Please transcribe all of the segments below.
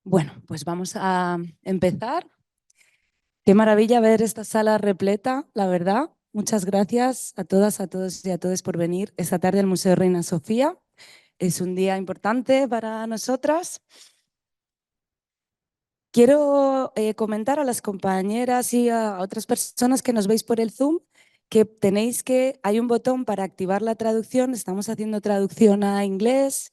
Bueno, pues vamos a empezar. Qué maravilla ver esta sala repleta, la verdad. Muchas gracias a todas, a todos y a todos por venir esta tarde al Museo Reina Sofía. Es un día importante para nosotras. Quiero comentar a las compañeras y a otras personas que nos veis por el Zoom que hay un botón para activar la traducción. Estamos haciendo traducción a inglés,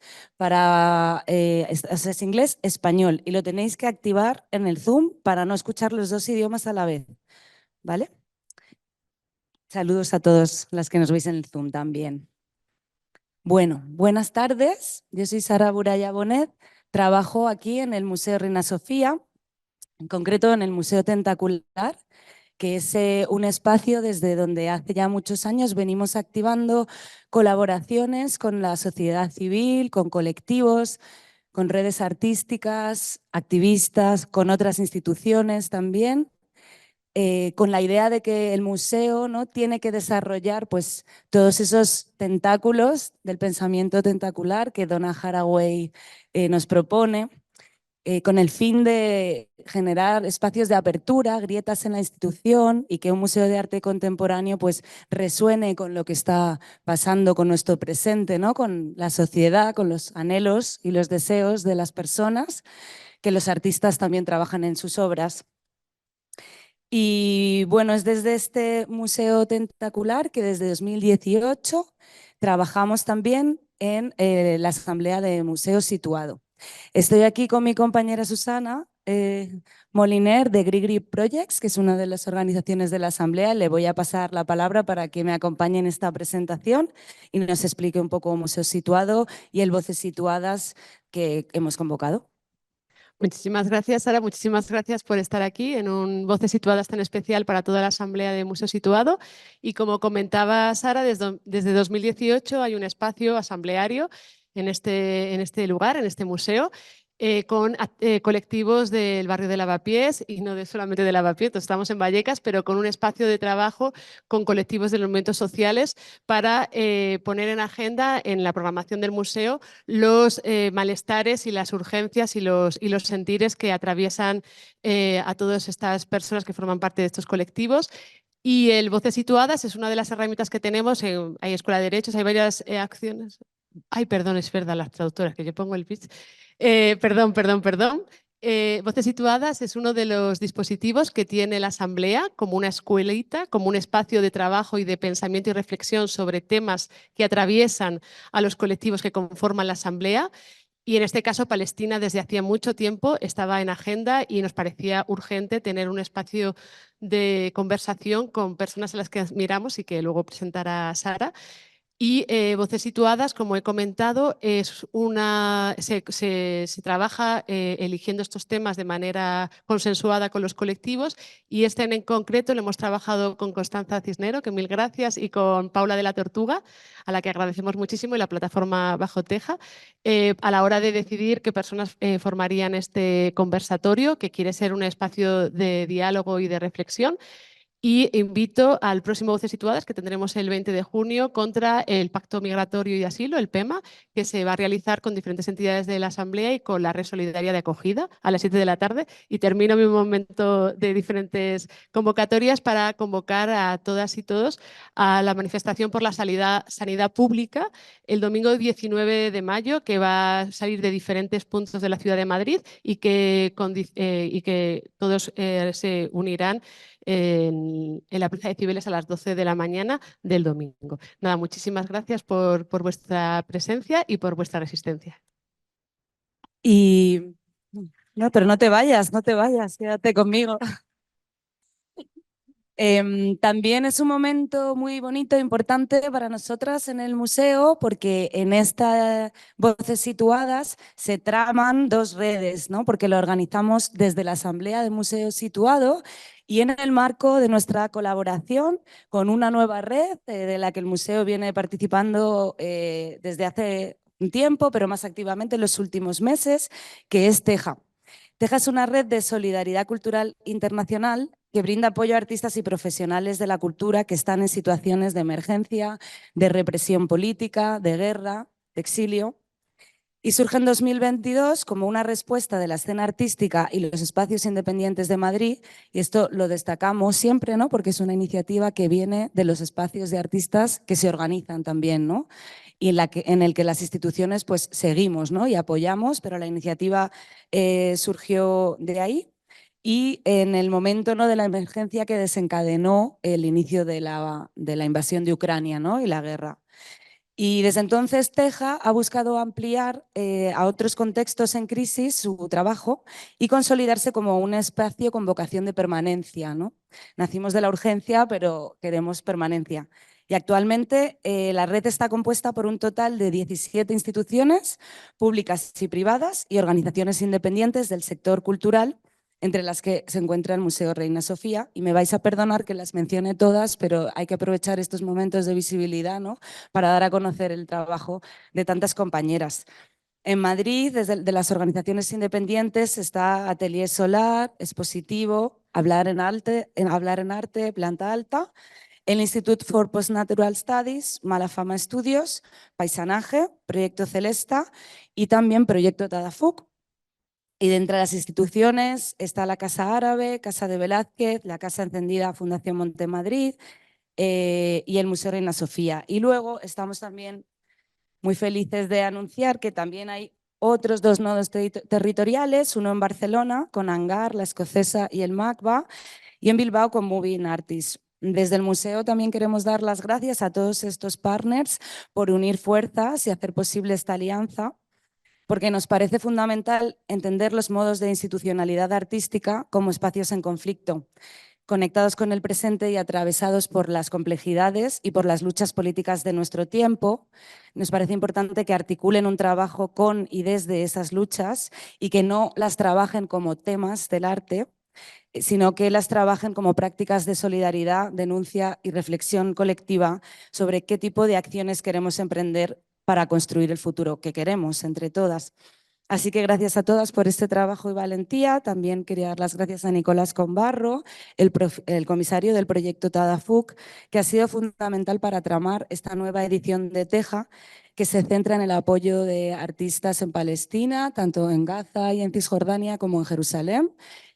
es inglés, español, y lo tenéis que activar en el Zoom para no escuchar los dos idiomas a la vez, ¿vale? Saludos a todos las que nos veis en el Zoom también. Bueno, buenas tardes. Yo soy Sara Buraya Bonet, trabajo aquí en el Museo Reina Sofía, en concreto en el Museo Tentacular, que es un espacio desde donde hace ya muchos años venimos activando colaboraciones con la sociedad civil, con colectivos, con redes artísticas, activistas, con otras instituciones también, con la idea de que el museo, ¿no?, tiene que desarrollar pues, todos esos tentáculos del pensamiento tentacular que Donna Haraway nos propone, con el fin de generar espacios de apertura, grietas en la institución, y que un museo de arte contemporáneo pues, resuene con lo que está pasando con nuestro presente, ¿no?, con la sociedad, con los anhelos y los deseos de las personas, que los artistas también trabajan en sus obras. Y bueno, es desde este Museo Tentacular que desde 2018 trabajamos también en la Asamblea de Museos Situado. Estoy aquí con mi compañera Susana Moliner de Grigri Projects, que es una de las organizaciones de la Asamblea. Le voy a pasar la palabra para que me acompañe en esta presentación y nos explique un poco Museo Situado y el Voces Situadas que hemos convocado. Muchísimas gracias, Sara. Muchísimas gracias por estar aquí en un Voces Situadas tan especial para toda la Asamblea de Museo Situado. Y como comentaba Sara, desde 2018 hay un espacio asambleario en este lugar, en este museo, con colectivos del barrio de Lavapiés y no solamente de Lavapiés, estamos en Vallecas, pero con un espacio de trabajo con colectivos de los movimientos sociales para poner en agenda en la programación del museo los malestares y las urgencias y los sentires que atraviesan a todas estas personas que forman parte de estos colectivos. Y el Voces Situadas es una de las herramientas que tenemos. Hay Escuela de Derechos, hay varias acciones. Ay, perdón, es verdad, las traductoras, que yo pongo el pitch. Perdón. Voces Situadas es uno de los dispositivos que tiene la Asamblea como una escuelita, como un espacio de trabajo y de pensamiento y reflexión sobre temas que atraviesan a los colectivos que conforman la Asamblea. Y en este caso, Palestina desde hacía mucho tiempo estaba en agenda y nos parecía urgente tener un espacio de conversación con personas a las que admiramos y que luego presentará Sara. Y Voces Situadas, como he comentado, se trabaja eligiendo estos temas de manera consensuada con los colectivos, y este en concreto lo hemos trabajado con Constanza Cisnero, que mil gracias, y con Paula de la Tortuga, a la que agradecemos muchísimo, y la plataforma Bajo Teja, a la hora de decidir qué personas formarían este conversatorio, que quiere ser un espacio de diálogo y de reflexión. Y invito al próximo Voces Situadas, que tendremos el 20 de junio, contra el Pacto Migratorio y Asilo, el PEMA, que se va a realizar con diferentes entidades de la Asamblea y con la Red Solidaria de Acogida a las 7 de la tarde. Y termino mi momento de diferentes convocatorias para convocar a todas y todos a la manifestación por la sanidad pública el domingo 19 de mayo, que va a salir de diferentes puntos de la ciudad de Madrid y que todos se unirán en la Plaza de Cibeles a las 12 de la mañana del domingo. Nada, muchísimas gracias por vuestra presencia y por vuestra resistencia. Y no, pero no te vayas, quédate conmigo. También es un momento muy bonito e importante para nosotras en el museo, porque en estas Voces Situadas se traman dos redes, ¿no? Porque lo organizamos desde la Asamblea de Museos Situado y en el marco de nuestra colaboración con una nueva red de la que el museo viene participando desde hace un tiempo, pero más activamente en los últimos meses, que es TEJA. TEJA es una red de solidaridad cultural internacional que brinda apoyo a artistas y profesionales de la cultura que están en situaciones de emergencia, de represión política, de guerra, de exilio. Y surge en 2022 como una respuesta de la escena artística y los espacios independientes de Madrid, y esto lo destacamos siempre, ¿no? Porque es una iniciativa que viene de los espacios de artistas que se organizan también, ¿no? Y en el que las instituciones pues seguimos, ¿no? Y apoyamos, pero la iniciativa surgió de ahí. Y en el momento, ¿no?, de la emergencia que desencadenó el inicio de la invasión de Ucrania, ¿no?, y la guerra. Y desde entonces Teja ha buscado ampliar a otros contextos en crisis su trabajo y consolidarse como un espacio con vocación de permanencia, ¿no? Nacimos de la urgencia, pero queremos permanencia. Y actualmente la red está compuesta por un total de 17 instituciones públicas y privadas y organizaciones independientes del sector cultural, entre las que se encuentra el Museo Reina Sofía. Y me vais a perdonar que las mencione todas, pero hay que aprovechar estos momentos de visibilidad, ¿no?, para dar a conocer el trabajo de tantas compañeras. En Madrid, desde de las organizaciones independientes, está Atelier Solar, Expositivo, Hablar en Arte, Planta Alta, el Institute for Postnatural Studies, Malafama Estudios, Paisanaje, Proyecto Celesta y también Proyecto Tadafuk. Y de entre las instituciones está la Casa Árabe, Casa de Velázquez, la Casa Encendida Fundación Montemadrid y el Museo Reina Sofía. Y luego estamos también muy felices de anunciar que también hay otros 2 nodos territoriales, uno en Barcelona con Hangar, La Escocesa y el MACBA, y en Bilbao con Moving Artists. Desde el museo también queremos dar las gracias a todos estos partners por unir fuerzas y hacer posible esta alianza, porque nos parece fundamental entender los modos de institucionalidad artística como espacios en conflicto, conectados con el presente y atravesados por las complejidades y por las luchas políticas de nuestro tiempo. Nos parece importante que articulen un trabajo con y desde esas luchas y que no las trabajen como temas del arte, sino que las trabajen como prácticas de solidaridad, denuncia y reflexión colectiva sobre qué tipo de acciones queremos emprender para construir el futuro que queremos entre todas. Así que gracias a todas por este trabajo y valentía. También quería dar las gracias a Nicolás Combarro, el comisario del proyecto Tadafuk, que ha sido fundamental para tramar esta nueva edición de Teja, que se centra en el apoyo de artistas en Palestina, tanto en Gaza y en Cisjordania como en Jerusalén,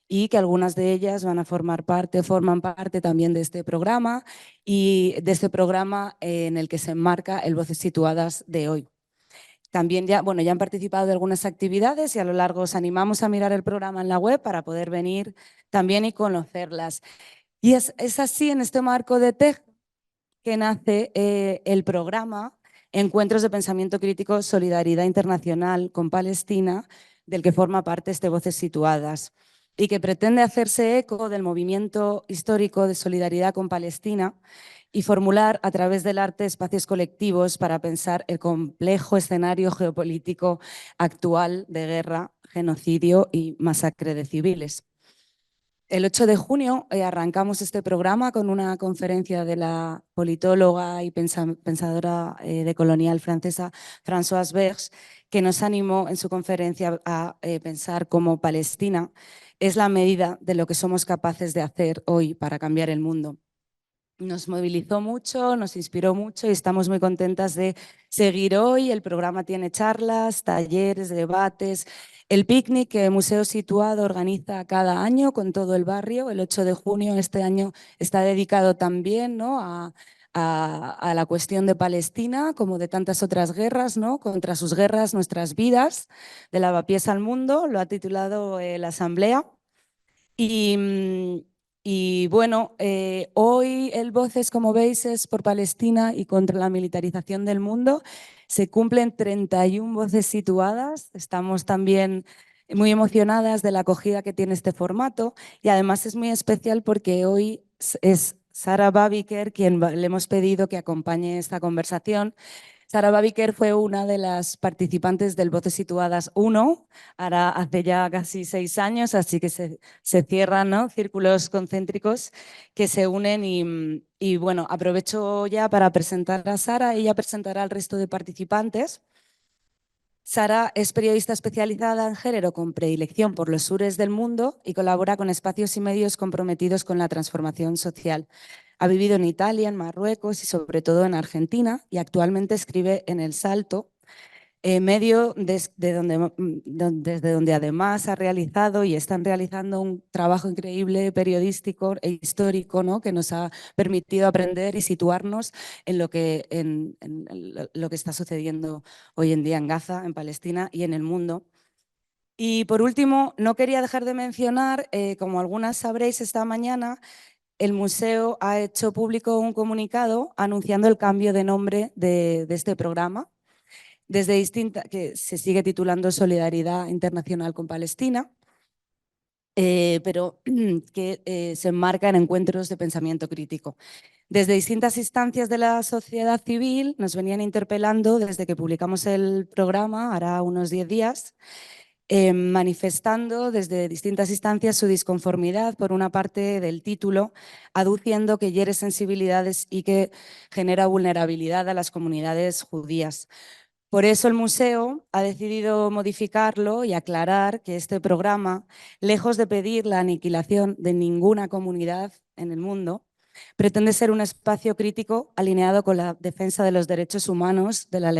y que algunas de ellas forman parte también de este programa y de este programa en el que se enmarca el Voces Situadas de hoy. También ya han participado de algunas actividades y a lo largo os animamos a mirar el programa en la web para poder venir también y conocerlas. Y es así, en este marco de TEJ, que nace el programa Encuentros de Pensamiento Crítico, Solidaridad Internacional con Palestina, del que forma parte este Voces Situadas, y que pretende hacerse eco del movimiento histórico de solidaridad con Palestina y formular a través del arte espacios colectivos para pensar el complejo escenario geopolítico actual de guerra, genocidio y masacre de civiles. El 8 de junio arrancamos este programa con una conferencia de la politóloga y pensadora decolonial francesa Françoise Berge, que nos animó en su conferencia a pensar cómo Palestina es la medida de lo que somos capaces de hacer hoy para cambiar el mundo. Nos movilizó mucho, nos inspiró mucho y estamos muy contentas de seguir hoy. El programa tiene charlas, talleres, debates, el picnic que el Museo Situado organiza cada año con todo el barrio. El 8 de junio este año está dedicado también, ¿no?, a la cuestión de Palestina, como de tantas otras guerras, ¿no?, contra sus guerras, nuestras vidas, de lavapiés al mundo. Lo ha titulado la Asamblea. Y bueno, hoy el Voces, como veis, es por Palestina y contra la militarización del mundo. Se cumplen 31 voces situadas. Estamos también muy emocionadas de la acogida que tiene este formato y además es muy especial porque hoy es Sara Babiker quien le hemos pedido que acompañe esta conversación. Sara Babiker fue una de las participantes del Voces Situadas 1, ahora hace ya casi 6 años, así que se cierran, ¿no?, círculos concéntricos que se unen y bueno, aprovecho ya para presentar a Sara. Ella presentará al resto de participantes. Sara es periodista especializada en género con predilección por los sures del mundo y colabora con espacios y medios comprometidos con la transformación social. Ha vivido en Italia, en Marruecos y sobre todo en Argentina y actualmente escribe en El Salto, medio desde donde además ha realizado y están realizando un trabajo increíble periodístico e histórico, ¿no? Que nos ha permitido aprender y situarnos en en lo que está sucediendo hoy en día en Gaza, en Palestina y en el mundo. Y por último, no quería dejar de mencionar, como algunas sabréis esta mañana, el museo ha hecho público un comunicado anunciando el cambio de nombre de este programa, que se sigue titulando Solidaridad Internacional con Palestina, pero que se enmarca en encuentros de pensamiento crítico. Desde distintas instancias de la sociedad civil nos venían interpelando desde que publicamos el programa, hará unos 10 días, manifestando desde distintas instancias su disconformidad por una parte del título, aduciendo que hiere sensibilidades y que genera vulnerabilidad a las comunidades judías. Por eso el museo ha decidido modificarlo y aclarar que este programa, lejos de pedir la aniquilación de ninguna comunidad en el mundo, pretende ser un espacio crítico alineado con la defensa de los derechos humanos, de la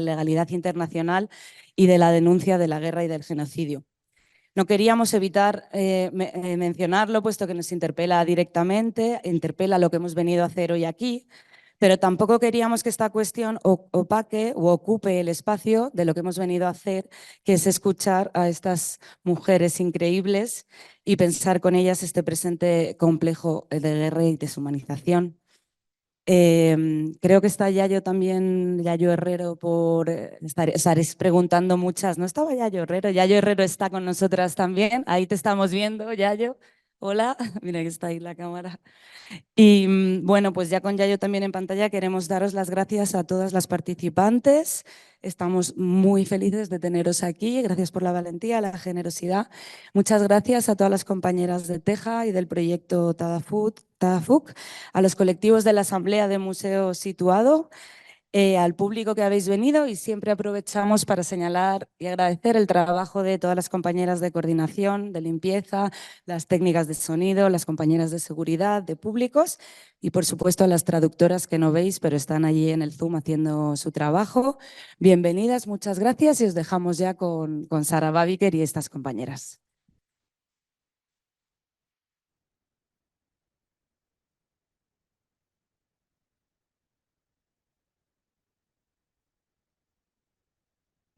legalidad internacional y de la denuncia de la guerra y del genocidio. No queríamos evitar mencionarlo, puesto que nos interpela directamente, interpela lo que hemos venido a hacer hoy aquí, pero tampoco queríamos que esta cuestión opaque o ocupe el espacio de lo que hemos venido a hacer, que es escuchar a estas mujeres increíbles y pensar con ellas este presente complejo de guerra y deshumanización. Creo que está Yayo también, Yayo Herrero, estaréis preguntando muchas. ¿No estaba Yayo Herrero? Yayo Herrero está con nosotras también. Ahí te estamos viendo, Yayo. Hola, mira que está ahí la cámara. Y bueno, pues ya con Yayo también en pantalla queremos daros las gracias a todas las participantes. Estamos muy felices de teneros aquí. Gracias por la valentía, la generosidad. Muchas gracias a todas las compañeras de Teja y del proyecto Tadafuk, a los colectivos de la Asamblea de Museo Situado, al público que habéis venido, y siempre aprovechamos para señalar y agradecer el trabajo de todas las compañeras de coordinación, de limpieza, las técnicas de sonido, las compañeras de seguridad, de públicos y por supuesto a las traductoras que no veis pero están allí en el Zoom haciendo su trabajo. Bienvenidas, muchas gracias y os dejamos ya con Sara Babiker y estas compañeras.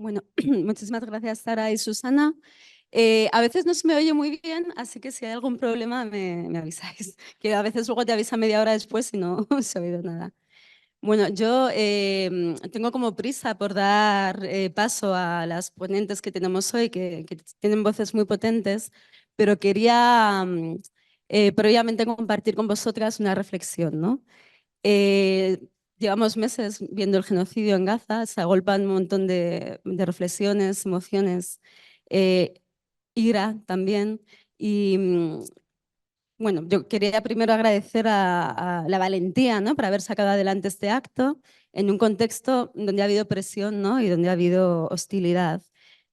Bueno, muchísimas gracias, Sara y Susana. A veces no se me oye muy bien, así que si hay algún problema me avisáis, que a veces luego te avisa media hora después y no se ha oído nada. Bueno, yo tengo como prisa por dar paso a las ponentes que tenemos hoy, que tienen voces muy potentes, pero quería previamente compartir con vosotras una reflexión, ¿no? Eh, Llevamos meses viendo el genocidio en Gaza, se agolpan un montón de reflexiones, emociones, eh, ira también. Y bueno, yo quería primero agradecer a la valentía, ¿no? Por haber sacado adelante este acto en un contexto donde ha habido presión, ¿no? Y donde ha habido hostilidad.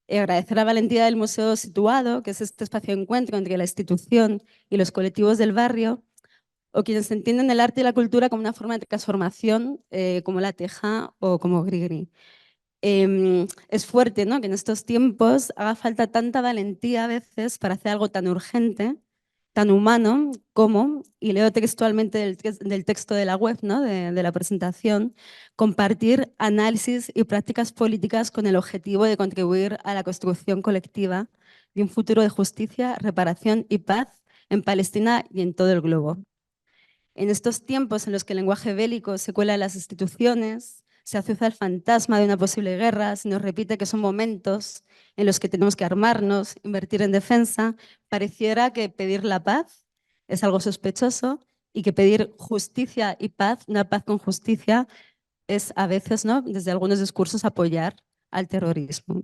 Agradecer la valentía del Museo Situado, que es este espacio de encuentro entre la institución y los colectivos del barrio, o quienes entienden el arte y la cultura como una forma de transformación, como la Teja o como Grigri. Es fuerte, ¿no? Que en estos tiempos haga falta tanta valentía a veces para hacer algo tan urgente, tan humano como, y leo textualmente del texto de la web, ¿no? de la presentación, compartir análisis y prácticas políticas con el objetivo de contribuir a la construcción colectiva de un futuro de justicia, reparación y paz en Palestina y en todo el globo. En estos tiempos en los que el lenguaje bélico se cuela en las instituciones, se azuza el fantasma de una posible guerra, se nos repite que son momentos en los que tenemos que armarnos, invertir en defensa, pareciera que pedir la paz es algo sospechoso y que pedir justicia y paz, una paz con justicia, es a veces, ¿no? Desde algunos discursos, apoyar al terrorismo.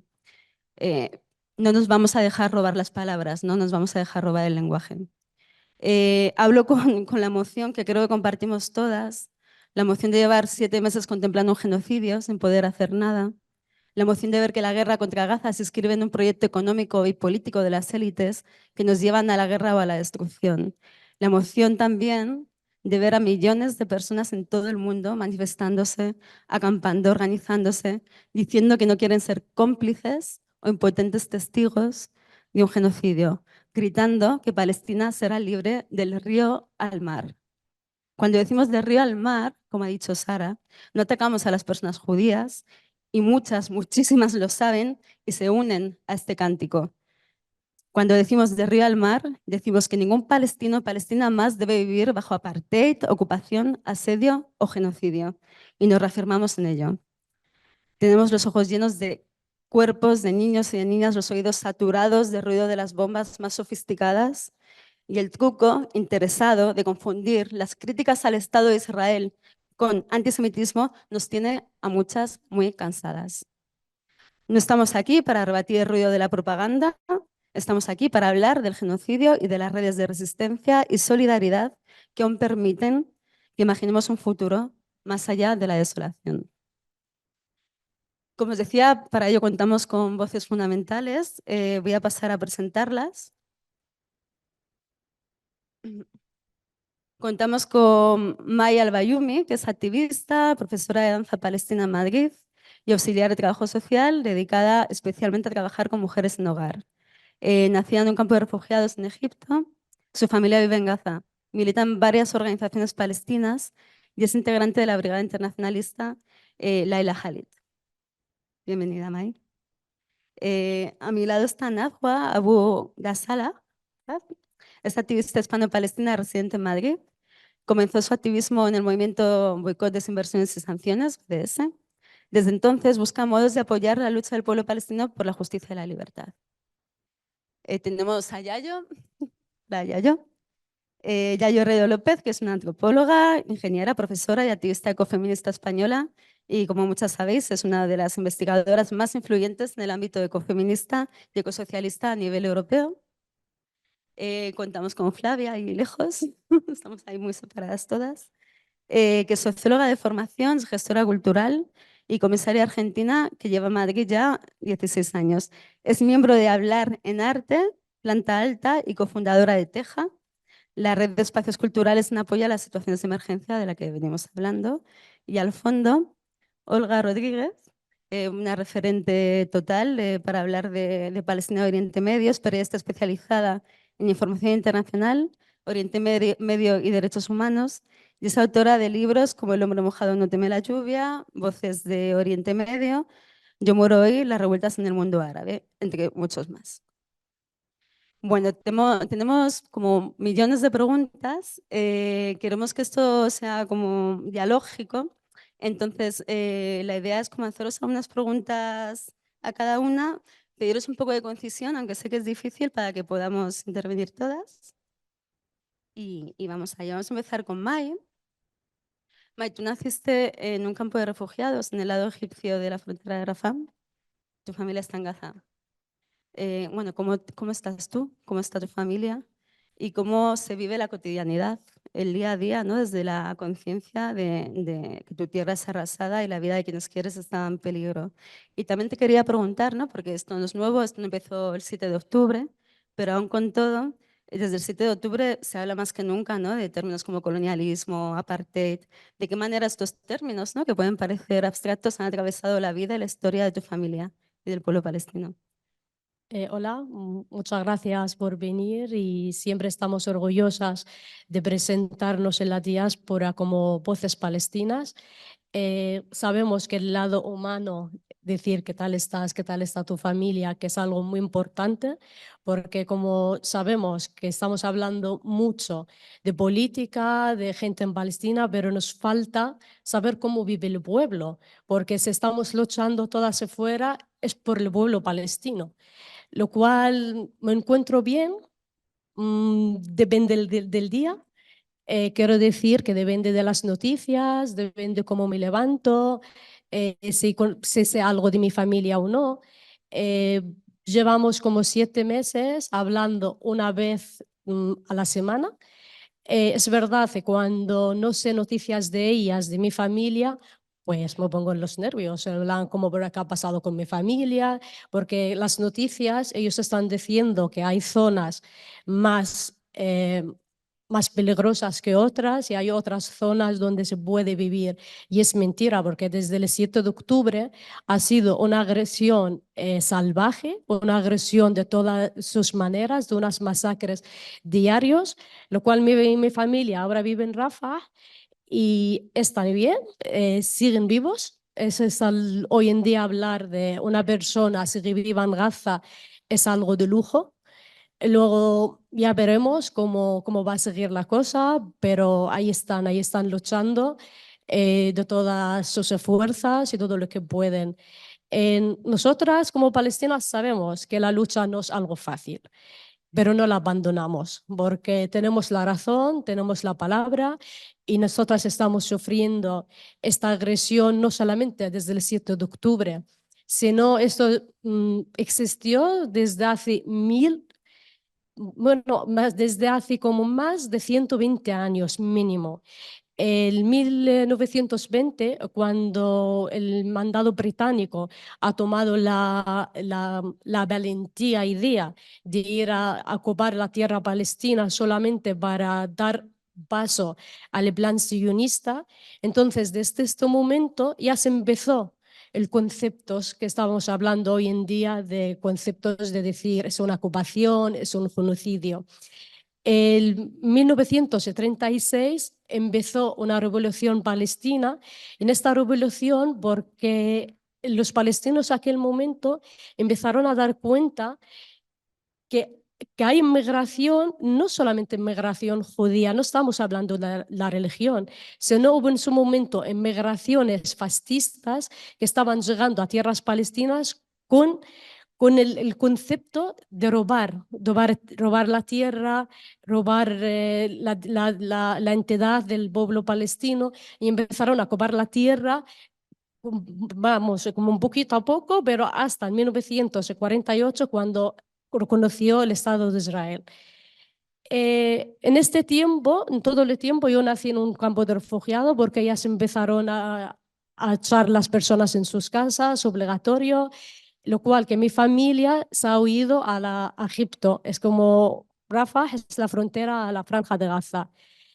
Eh, no nos vamos a dejar robar las palabras, no nos vamos a dejar robar el lenguaje. Hablo con la emoción que creo que compartimos todas, la emoción de llevar 7 meses contemplando un genocidio sin poder hacer nada, la emoción de ver que la guerra contra Gaza se inscribe en un proyecto económico y político de las élites que nos llevan a la guerra o a la destrucción. La emoción también de ver a millones de personas en todo el mundo manifestándose, acampando, organizándose, diciendo que no quieren ser cómplices o impotentes testigos de un genocidio, gritando que Palestina será libre del río al mar. Cuando decimos de río al mar, como ha dicho Sara, no atacamos a las personas judías y muchísimas lo saben y se unen a este cántico. Cuando decimos de río al mar, decimos que ningún palestino o palestina más debe vivir bajo apartheid, ocupación, asedio o genocidio. Y nos reafirmamos en ello. Tenemos los ojos llenos de cuerpos de niños y de niñas, los oídos saturados de ruido de las bombas más sofisticadas y el truco interesado de confundir las críticas al Estado de Israel con antisemitismo nos tiene a muchas muy cansadas. No estamos aquí para rebatir el ruido de la propaganda, estamos aquí para hablar del genocidio y de las redes de resistencia y solidaridad que aún permiten que imaginemos un futuro más allá de la desolación. Como os decía, para ello contamos con voces fundamentales. Voy a pasar a presentarlas. Contamos con Maya Albayumi, que es activista, profesora de danza palestina en Madrid y auxiliar de trabajo social dedicada especialmente a trabajar con mujeres en hogar. Nacida en un campo de refugiados en Egipto, su familia vive en Gaza, milita en varias organizaciones palestinas y es integrante de la Brigada Internacionalista Laila Khalid. Bienvenida, May. A mi lado está Najwa Abu Ghazala, es activista hispano-palestina residente en Madrid. Comenzó su activismo en el movimiento Boicot, Desinversiones y Sanciones, BDS. Desde entonces busca modos de apoyar la lucha del pueblo palestino por la justicia y la libertad. Tenemos a Yayo, la Yayo. Yayo Herrero López, que es una antropóloga, ingeniera, profesora y activista ecofeminista española. Y como muchas sabéis, es una de las investigadoras más influyentes en el ámbito ecofeminista y ecosocialista a nivel europeo. Contamos con Flavia y lejos, estamos ahí muy separadas todas, que es socióloga de formación, es gestora cultural y comisaria argentina que lleva en Madrid ya 16 años. Es miembro de Hablar en Arte, Planta Alta y cofundadora de Teja, la red de espacios culturales en apoyo a las situaciones de emergencia de la que venimos hablando. Y al fondo, Olga Rodríguez, una referente total para hablar de Palestina y Oriente Medio, es periodista especializada en información internacional, Oriente Medio y derechos humanos, y es autora de libros como El hombre mojado no teme la lluvia, Voces de Oriente Medio, Yo muero hoy, Las revueltas en el mundo árabe, entre muchos más. Bueno, tenemos como millones de preguntas. Queremos que esto sea como dialógico. Entonces, la idea es como haceros algunas preguntas a cada una, pediros un poco de concisión, aunque sé que es difícil, para que podamos intervenir todas. Y vamos allá. Vamos a empezar con Mai. Mai, tú naciste en un campo de refugiados en el lado egipcio de la frontera de Rafah. Tu familia está en Gaza. Bueno, ¿cómo estás tú? ¿Cómo está tu familia? Y cómo se vive la cotidianidad, el día a día, ¿no? Desde la conciencia de que tu tierra es arrasada y la vida de quienes quieres está en peligro. Y también te quería preguntar, ¿no? Porque esto no es nuevo, esto no empezó el 7 de octubre, pero aún con todo, desde el 7 de octubre se habla más que nunca, ¿no? De términos como colonialismo, apartheid. ¿De qué manera estos términos, ¿no? Que pueden parecer abstractos, han atravesado la vida y la historia de tu familia y del pueblo palestino? Hola, muchas gracias por venir y siempre estamos orgullosas de presentarnos en la diáspora como voces palestinas. Sabemos que el lado humano, decir qué tal estás, qué tal está tu familia, que es algo muy importante, porque como sabemos que estamos hablando mucho de política, de gente en Palestina, pero nos falta saber cómo vive el pueblo, porque si estamos luchando todas afuera es por el pueblo palestino, lo cual me encuentro bien, depende del día. Quiero decir que depende de las noticias, depende de cómo me levanto, si sé algo de mi familia o no. Eh, Llevamos como 7 meses hablando una vez a la semana. Es verdad que cuando no sé noticias de ellas, de mi familia, pues me pongo en los nervios, en plan, como por acá ha pasado con mi familia, porque las noticias, ellos están diciendo que hay zonas más más peligrosas que otras y hay otras zonas donde se puede vivir. Y es mentira, porque desde el 7 de octubre ha sido una agresión salvaje, una agresión de todas sus maneras, de unas masacres diarios, lo cual mi familia ahora vive en Rafah y están bien, siguen vivos. Hoy en día hablar de una persona sigue viva en Gaza es algo de lujo. Luego ya veremos cómo va a seguir la cosa, pero ahí están luchando de todas sus fuerzas y todo lo que pueden. Nosotras como palestinas sabemos que la lucha no es algo fácil, pero no la abandonamos porque tenemos la razón, tenemos la palabra y nosotras estamos sufriendo esta agresión no solamente desde el 7 de octubre, sino esto existió desde hace desde hace como más de 120 años mínimo. En 1920, cuando el mandado británico ha tomado la valentía idea de ir a ocupar la tierra palestina solamente para dar paso al plan sionista, entonces desde este momento ya se empezó el conceptos que estábamos hablando hoy en día, de conceptos de decir es una ocupación, es un genocidio. En 1936 empezó una revolución palestina. En esta revolución, porque los palestinos en aquel momento empezaron a dar cuenta que hay inmigración, no solamente inmigración judía, no estamos hablando de la religión, sino hubo en su momento inmigraciones fascistas que estaban llegando a tierras palestinas con el concepto de robar la tierra, robar la entidad del pueblo palestino y empezaron a ocupar la tierra, vamos, como un poquito a poco, pero hasta 1948 cuando reconoció el Estado de Israel. En este tiempo, en todo el tiempo, yo nací en un campo de refugiados porque ya se empezaron a echar las personas en sus casas, obligatorio, lo cual que mi familia se ha huido a Egipto. Es como Rafah es la frontera a la Franja de Gaza.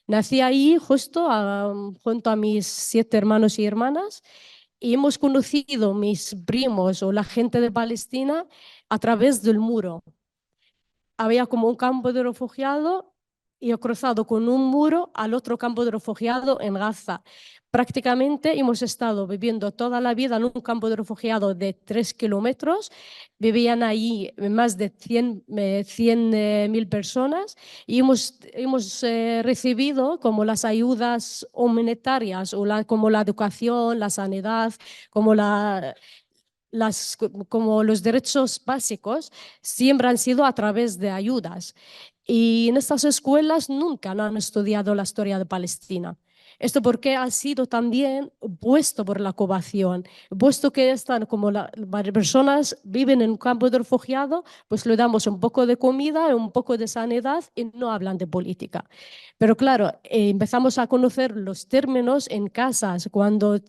Nací ahí justo junto a mis 7 hermanos y hermanas y hemos conocido mis primos o la gente de Palestina a través del muro. Había como un campo de refugiados y he cruzado con un muro al otro campo de refugiados en Gaza. Prácticamente hemos estado viviendo toda la vida en un campo de refugiados de 3 kilómetros. Vivían ahí más de 100.000 personas y hemos recibido como las ayudas humanitarias o como la educación, la sanidad, como como los derechos básicos siempre han sido a través de ayudas. Y en estas escuelas nunca no han estudiado la historia de Palestina. Esto porque ha sido también puesto por la ocupación, puesto que están como varias personas viven en un campo de refugiados, pues le damos un poco de comida, un poco de sanidad y no hablan de política. Pero claro, empezamos a conocer los términos en casas, cuando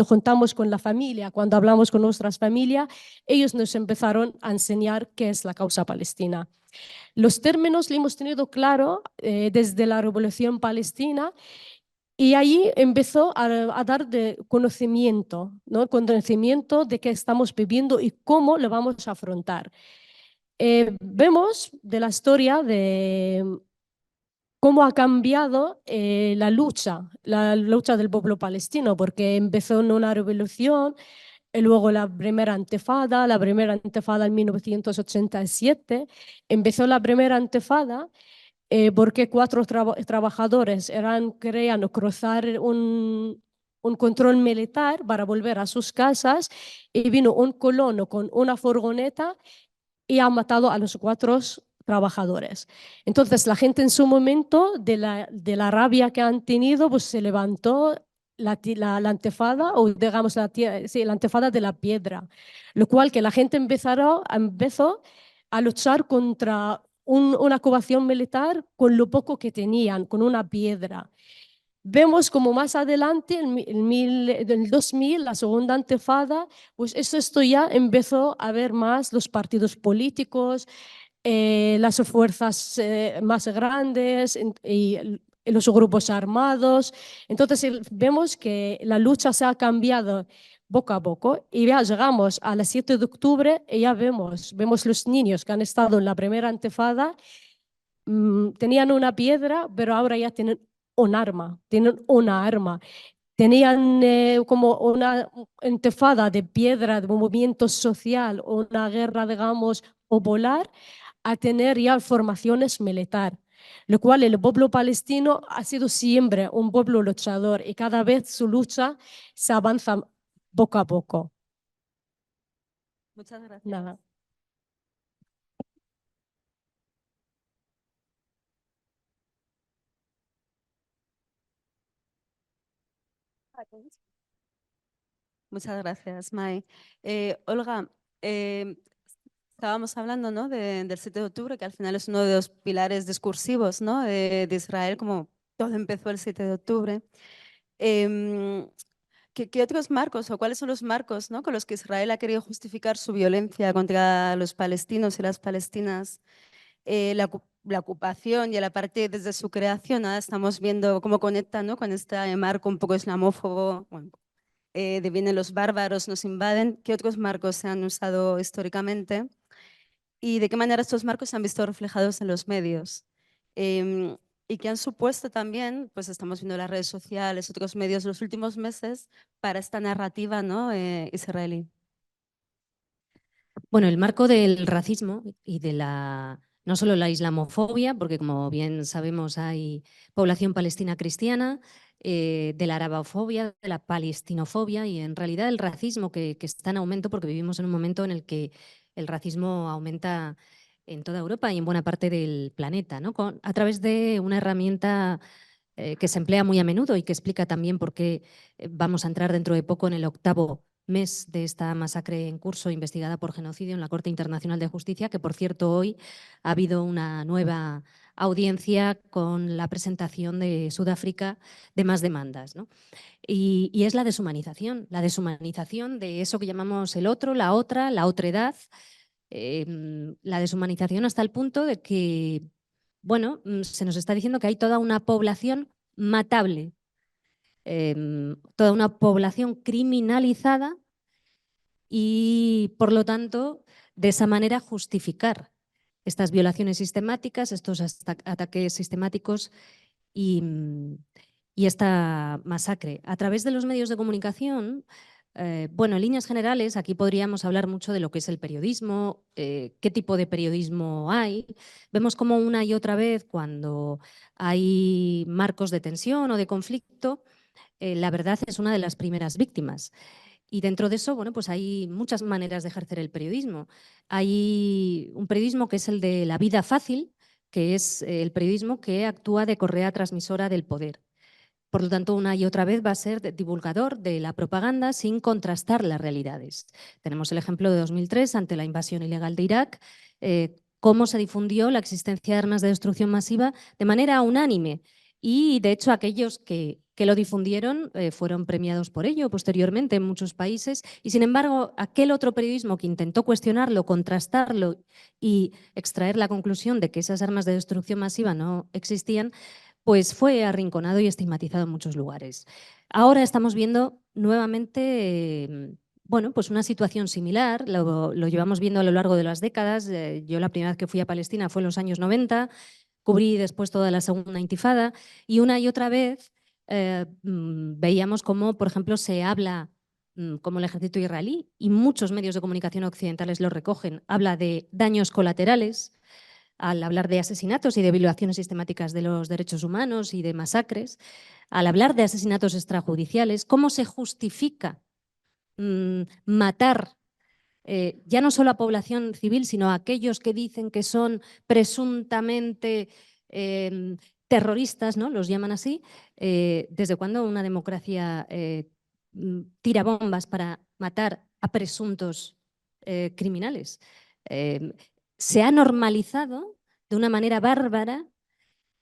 juntamos con la familia, cuando hablamos con nuestras familias, ellos nos empezaron a enseñar qué es la causa palestina. Los términos le hemos tenido claro desde la Revolución Palestina y ahí empezó a dar de conocimiento, ¿no? Conocimiento de qué estamos viviendo y cómo lo vamos a afrontar. Vemos de la historia de cómo ha cambiado la lucha del pueblo palestino, porque empezó en una revolución, y luego la primera intifada en 1987, empezó la primera intifada porque 4 trabajadores querían cruzar un control militar para volver a sus casas y vino un colono con una furgoneta y ha matado a los 4 trabajadores. Entonces la gente en su momento de la rabia que han tenido pues se levantó la intifada o digamos la intifada de la piedra, lo cual que la gente empezó a luchar contra una ocupación militar con lo poco que tenían, con una piedra. Vemos como más adelante, en el 2000, la segunda intifada, pues esto ya empezó a ver más los partidos políticos, las fuerzas más grandes y los grupos armados. Entonces vemos que la lucha se ha cambiado poco a poco y ya llegamos a las 7 de octubre y ya vemos los niños que han estado en la primera intifada, tenían una piedra, pero ahora ya tienen un arma, Tenían como una intifada de piedra, de movimiento social, una guerra, digamos, popular, a tener ya formaciones militares, lo cual el pueblo palestino ha sido siempre un pueblo luchador y cada vez su lucha se avanza poco a poco. Muchas gracias. Nada. Muchas gracias, Mai. Olga, estábamos hablando, ¿no? del 7 de octubre, que al final es uno de los pilares discursivos, ¿no? de Israel, como todo empezó el 7 de octubre. Em, ¿Qué otros marcos o cuáles son los marcos, ¿no? con los que Israel ha querido justificar su violencia contra los palestinos y las palestinas? La ocupación y la parte desde su creación, ahora estamos viendo cómo conecta, ¿no? con este marco un poco islamófobo, bueno, de vienen los bárbaros, nos invaden. ¿Qué otros marcos se han usado históricamente? ¿Y de qué manera estos marcos se han visto reflejados en los medios? Y que han supuesto también, pues estamos viendo las redes sociales, otros medios los últimos meses para esta narrativa, ¿no? Israelí. Bueno, el marco del racismo y de no solo la islamofobia, porque como bien sabemos hay población palestina cristiana, de la arabofobia, de la palestinofobia y en realidad el racismo que está en aumento porque vivimos en un momento en el que el racismo aumenta en toda Europa y en buena parte del planeta, ¿no? A través de una herramienta que se emplea muy a menudo y que explica también por qué vamos a entrar dentro de poco en el 8º mes de esta masacre en curso investigada por genocidio en la Corte Internacional de Justicia, que por cierto hoy ha habido una nueva audiencia con la presentación de Sudáfrica de más demandas, ¿no? Y es la deshumanización de eso que llamamos el otro, la otredad, la deshumanización hasta el punto de que, bueno, se nos está diciendo que hay toda una población matable, toda una población criminalizada y, por lo tanto, de esa manera justificar estas violaciones sistemáticas, estos ataques sistemáticos y esta masacre. A través de los medios de comunicación, bueno, en líneas generales, aquí podríamos hablar mucho de lo que es el periodismo, qué tipo de periodismo hay. Vemos como una y otra vez, cuando hay marcos de tensión o de conflicto, la verdad es una de las primeras víctimas. Y dentro de eso, bueno, pues hay muchas maneras de ejercer el periodismo. Hay un periodismo que es el de la vida fácil, que es el periodismo que actúa de correa transmisora del poder. Por lo tanto, una y otra vez va a ser divulgador de la propaganda sin contrastar las realidades. Tenemos el ejemplo de 2003, ante la invasión ilegal de Irak, cómo se difundió la existencia de armas de destrucción masiva de manera unánime. Y, de hecho, aquellos que lo difundieron fueron premiados por ello posteriormente en muchos países. Y, sin embargo, aquel otro periodismo que intentó cuestionarlo, contrastarlo y extraer la conclusión de que esas armas de destrucción masiva no existían, pues fue arrinconado y estigmatizado en muchos lugares. Ahora estamos viendo nuevamente bueno, pues una situación similar, lo llevamos viendo a lo largo de las décadas. Yo la primera vez que fui a Palestina fue en los años 90, cubrí después toda la segunda intifada y una y otra vez veíamos cómo, por ejemplo, se habla como el ejército israelí y muchos medios de comunicación occidentales lo recogen, habla de daños colaterales, al hablar de asesinatos y de violaciones sistemáticas de los derechos humanos y de masacres, al hablar de asesinatos extrajudiciales, cómo se justifica matar ya no solo a población civil, sino a aquellos que dicen que son presuntamente terroristas, ¿no? Los llaman así. ¿Desde cuándo una democracia tira bombas para matar a presuntos criminales? Se ha normalizado de una manera bárbara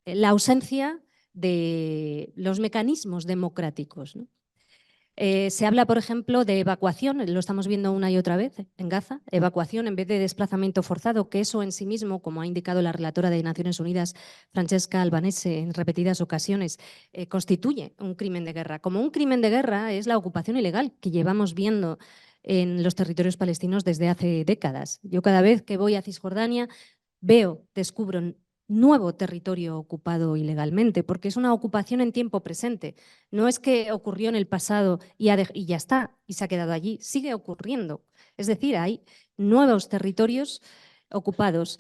la ausencia de los mecanismos democráticos, ¿no? Se habla, por ejemplo, de evacuación, lo estamos viendo una y otra vez en Gaza, evacuación en vez de desplazamiento forzado, que eso en sí mismo, como ha indicado la relatora de Naciones Unidas, Francesca Albanese, en repetidas ocasiones, constituye un crimen de guerra. Como un crimen de guerra es la ocupación ilegal que llevamos viendo en los territorios palestinos desde hace décadas. Yo cada vez que voy a Cisjordania veo, descubro nuevo territorio ocupado ilegalmente, porque es una ocupación en tiempo presente. No es que ocurrió en el pasado y ya está, y se ha quedado allí. Sigue ocurriendo. Es decir, hay nuevos territorios ocupados.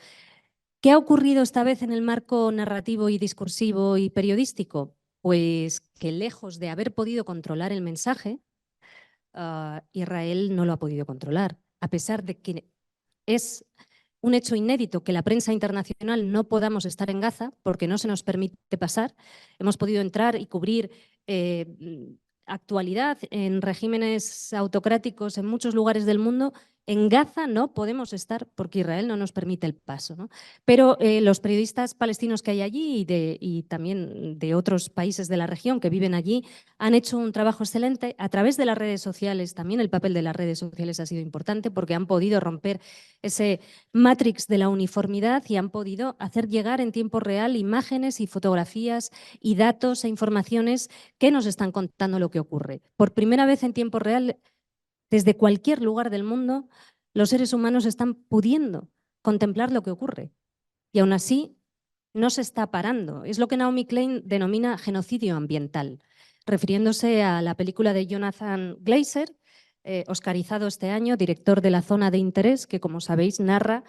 ¿Qué ha ocurrido esta vez en el marco narrativo y discursivo y periodístico? Pues que lejos de haber podido controlar el mensaje, Israel no lo ha podido controlar, a pesar de que es un hecho inédito que la prensa internacional no podamos estar en Gaza porque no se nos permite pasar. Hemos podido entrar y cubrir actualidad en regímenes autocráticos en muchos lugares del mundo. En Gaza no podemos estar porque Israel no nos permite el paso, ¿no? Pero los periodistas palestinos que hay allí y también de otros países de la región que viven allí han hecho un trabajo excelente a través de las redes sociales. También el papel de las redes sociales ha sido importante porque han podido romper ese matrix de la uniformidad y han podido hacer llegar en tiempo real imágenes y fotografías y datos e informaciones que nos están contando lo que ocurre. Por primera vez en tiempo real, desde cualquier lugar del mundo, los seres humanos están pudiendo contemplar lo que ocurre. Y aún así, no se está parando. Es lo que Naomi Klein denomina genocidio ambiental, refiriéndose a la película de Jonathan Glazer, oscarizado este año, director de La Zona de Interés, que, como sabéis, narra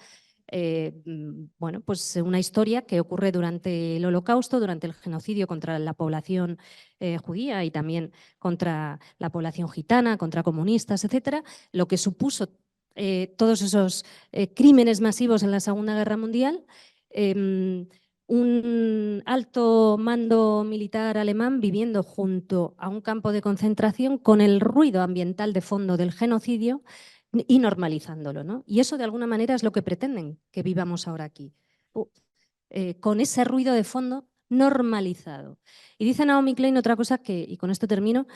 bueno, pues una historia que ocurre durante el Holocausto, durante el genocidio contra la población judía y también contra la población gitana, contra comunistas, etcétera, lo que supuso todos esos crímenes masivos en la Segunda Guerra Mundial. Un alto mando militar alemán viviendo junto a un campo de concentración con el ruido ambiental de fondo del genocidio y normalizándolo, ¿no? Y eso de alguna manera es lo que pretenden que vivamos ahora aquí, con ese ruido de fondo normalizado. Y dice Naomi Klein otra cosa que, y con esto termino,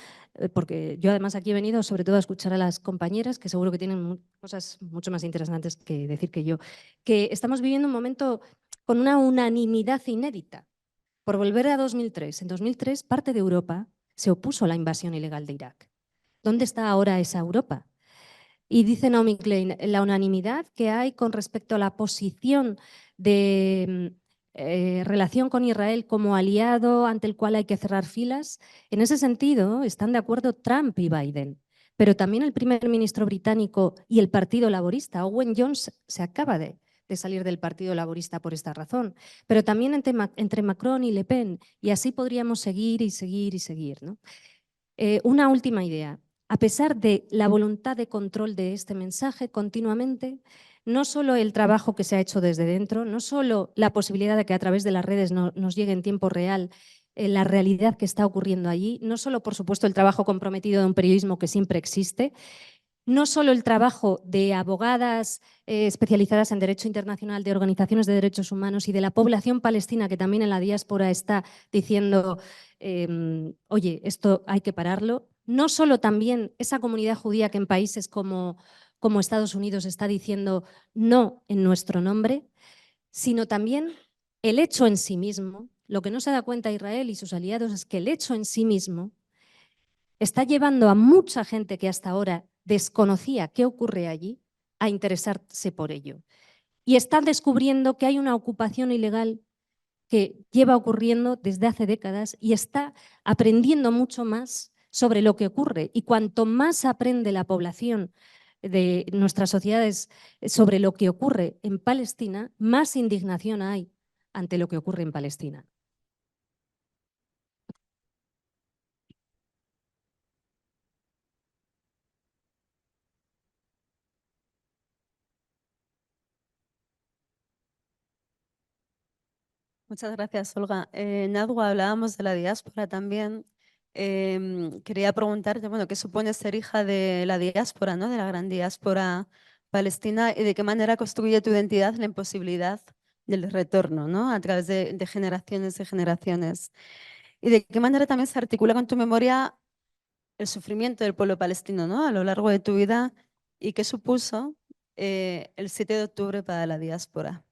porque yo además aquí he venido sobre todo a escuchar a las compañeras, que seguro que tienen cosas mucho más interesantes que decir que yo, que estamos viviendo un momento con una unanimidad inédita. Por volver a 2003, en 2003 parte de Europa se opuso a la invasión ilegal de Irak. ¿Dónde está ahora esa Europa? Y dice Naomi Klein, la unanimidad que hay con respecto a la posición de relación con Israel como aliado ante el cual hay que cerrar filas, en ese sentido están de acuerdo Trump y Biden. Pero también el primer ministro británico y el Partido Laborista, Owen Jones, se acaba de salir del Partido Laborista por esta razón. Pero también entre Macron y Le Pen, y así podríamos seguir y seguir y seguir, ¿no? Una última idea. A pesar de la voluntad de control de este mensaje continuamente, no solo el trabajo que se ha hecho desde dentro, no solo la posibilidad de que a través de las redes nos llegue en tiempo real la realidad que está ocurriendo allí, no solo, por supuesto, el trabajo comprometido de un periodismo que siempre existe, no solo el trabajo de abogadas especializadas en derecho internacional, de organizaciones de derechos humanos y de la población palestina que también en la diáspora está diciendo, oye, esto hay que pararlo. No solo también esa comunidad judía que en países como Estados Unidos está diciendo no en nuestro nombre, sino también el hecho en sí mismo. Lo que no se da cuenta Israel y sus aliados es que el hecho en sí mismo está llevando a mucha gente que hasta ahora desconocía qué ocurre allí a interesarse por ello. Y están descubriendo que hay una ocupación ilegal que lleva ocurriendo desde hace décadas y está aprendiendo mucho más sobre lo que ocurre. Y cuanto más aprende la población de nuestras sociedades sobre lo que ocurre en Palestina, más indignación hay ante lo que ocurre en Palestina. Muchas gracias, Olga. Nadwa, hablábamos de la diáspora también. Quería preguntarte, bueno, ¿qué supone ser hija de la diáspora, ¿no? De la gran diáspora palestina y de qué manera construye tu identidad la imposibilidad del retorno, ¿no? A través de generaciones y generaciones. Y de qué manera también se articula con tu memoria el sufrimiento del pueblo palestino, ¿no? A lo largo de tu vida y qué supuso el 7 de octubre para la diáspora.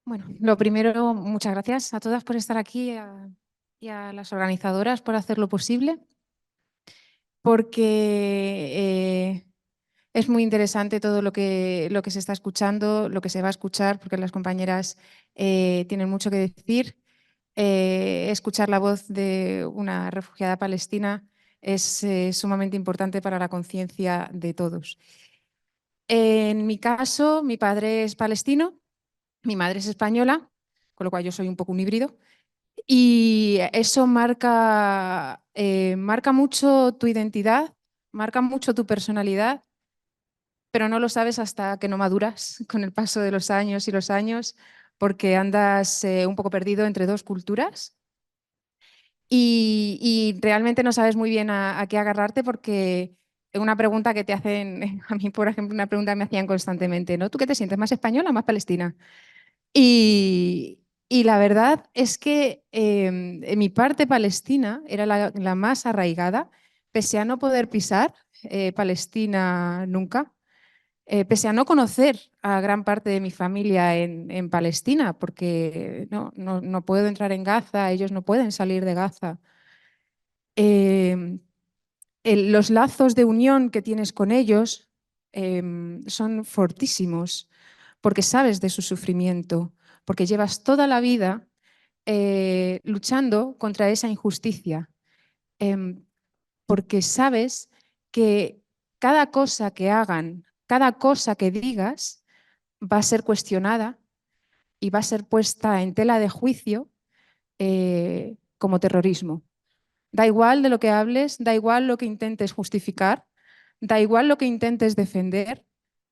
Bueno, lo primero, muchas gracias a todas por estar aquí y a las organizadoras por hacerlo posible, porque es muy interesante todo lo que se está escuchando, lo que se va a escuchar, porque las compañeras tienen mucho que decir. Escuchar la voz de una refugiada palestina es sumamente importante para la conciencia de todos. En mi caso, mi padre es palestino, mi madre es española, con lo cual yo soy un poco un híbrido. Y eso marca mucho tu identidad, marca mucho tu personalidad, pero no lo sabes hasta que no maduras con el paso de los años y los años, porque andas un poco perdido entre dos culturas y realmente no sabes muy bien a qué agarrarte, porque una pregunta que te hacen, a mí por ejemplo, una pregunta que me hacían constantemente, ¿no? ¿Tú qué te sientes, más española o más palestina? Y la verdad es que en mi parte palestina era la más arraigada, pese a no poder pisar Palestina nunca, pese a no conocer a gran parte de mi familia en Palestina, porque no puedo entrar en Gaza, ellos no pueden salir de Gaza. Los lazos de unión que tienes con ellos son fortísimos, porque sabes de su sufrimiento, porque llevas toda la vida luchando contra esa injusticia, porque sabes que cada cosa que hagan, cada cosa que digas va a ser cuestionada y va a ser puesta en tela de juicio como terrorismo. Da igual de lo que hables, da igual lo que intentes justificar, da igual lo que intentes defender,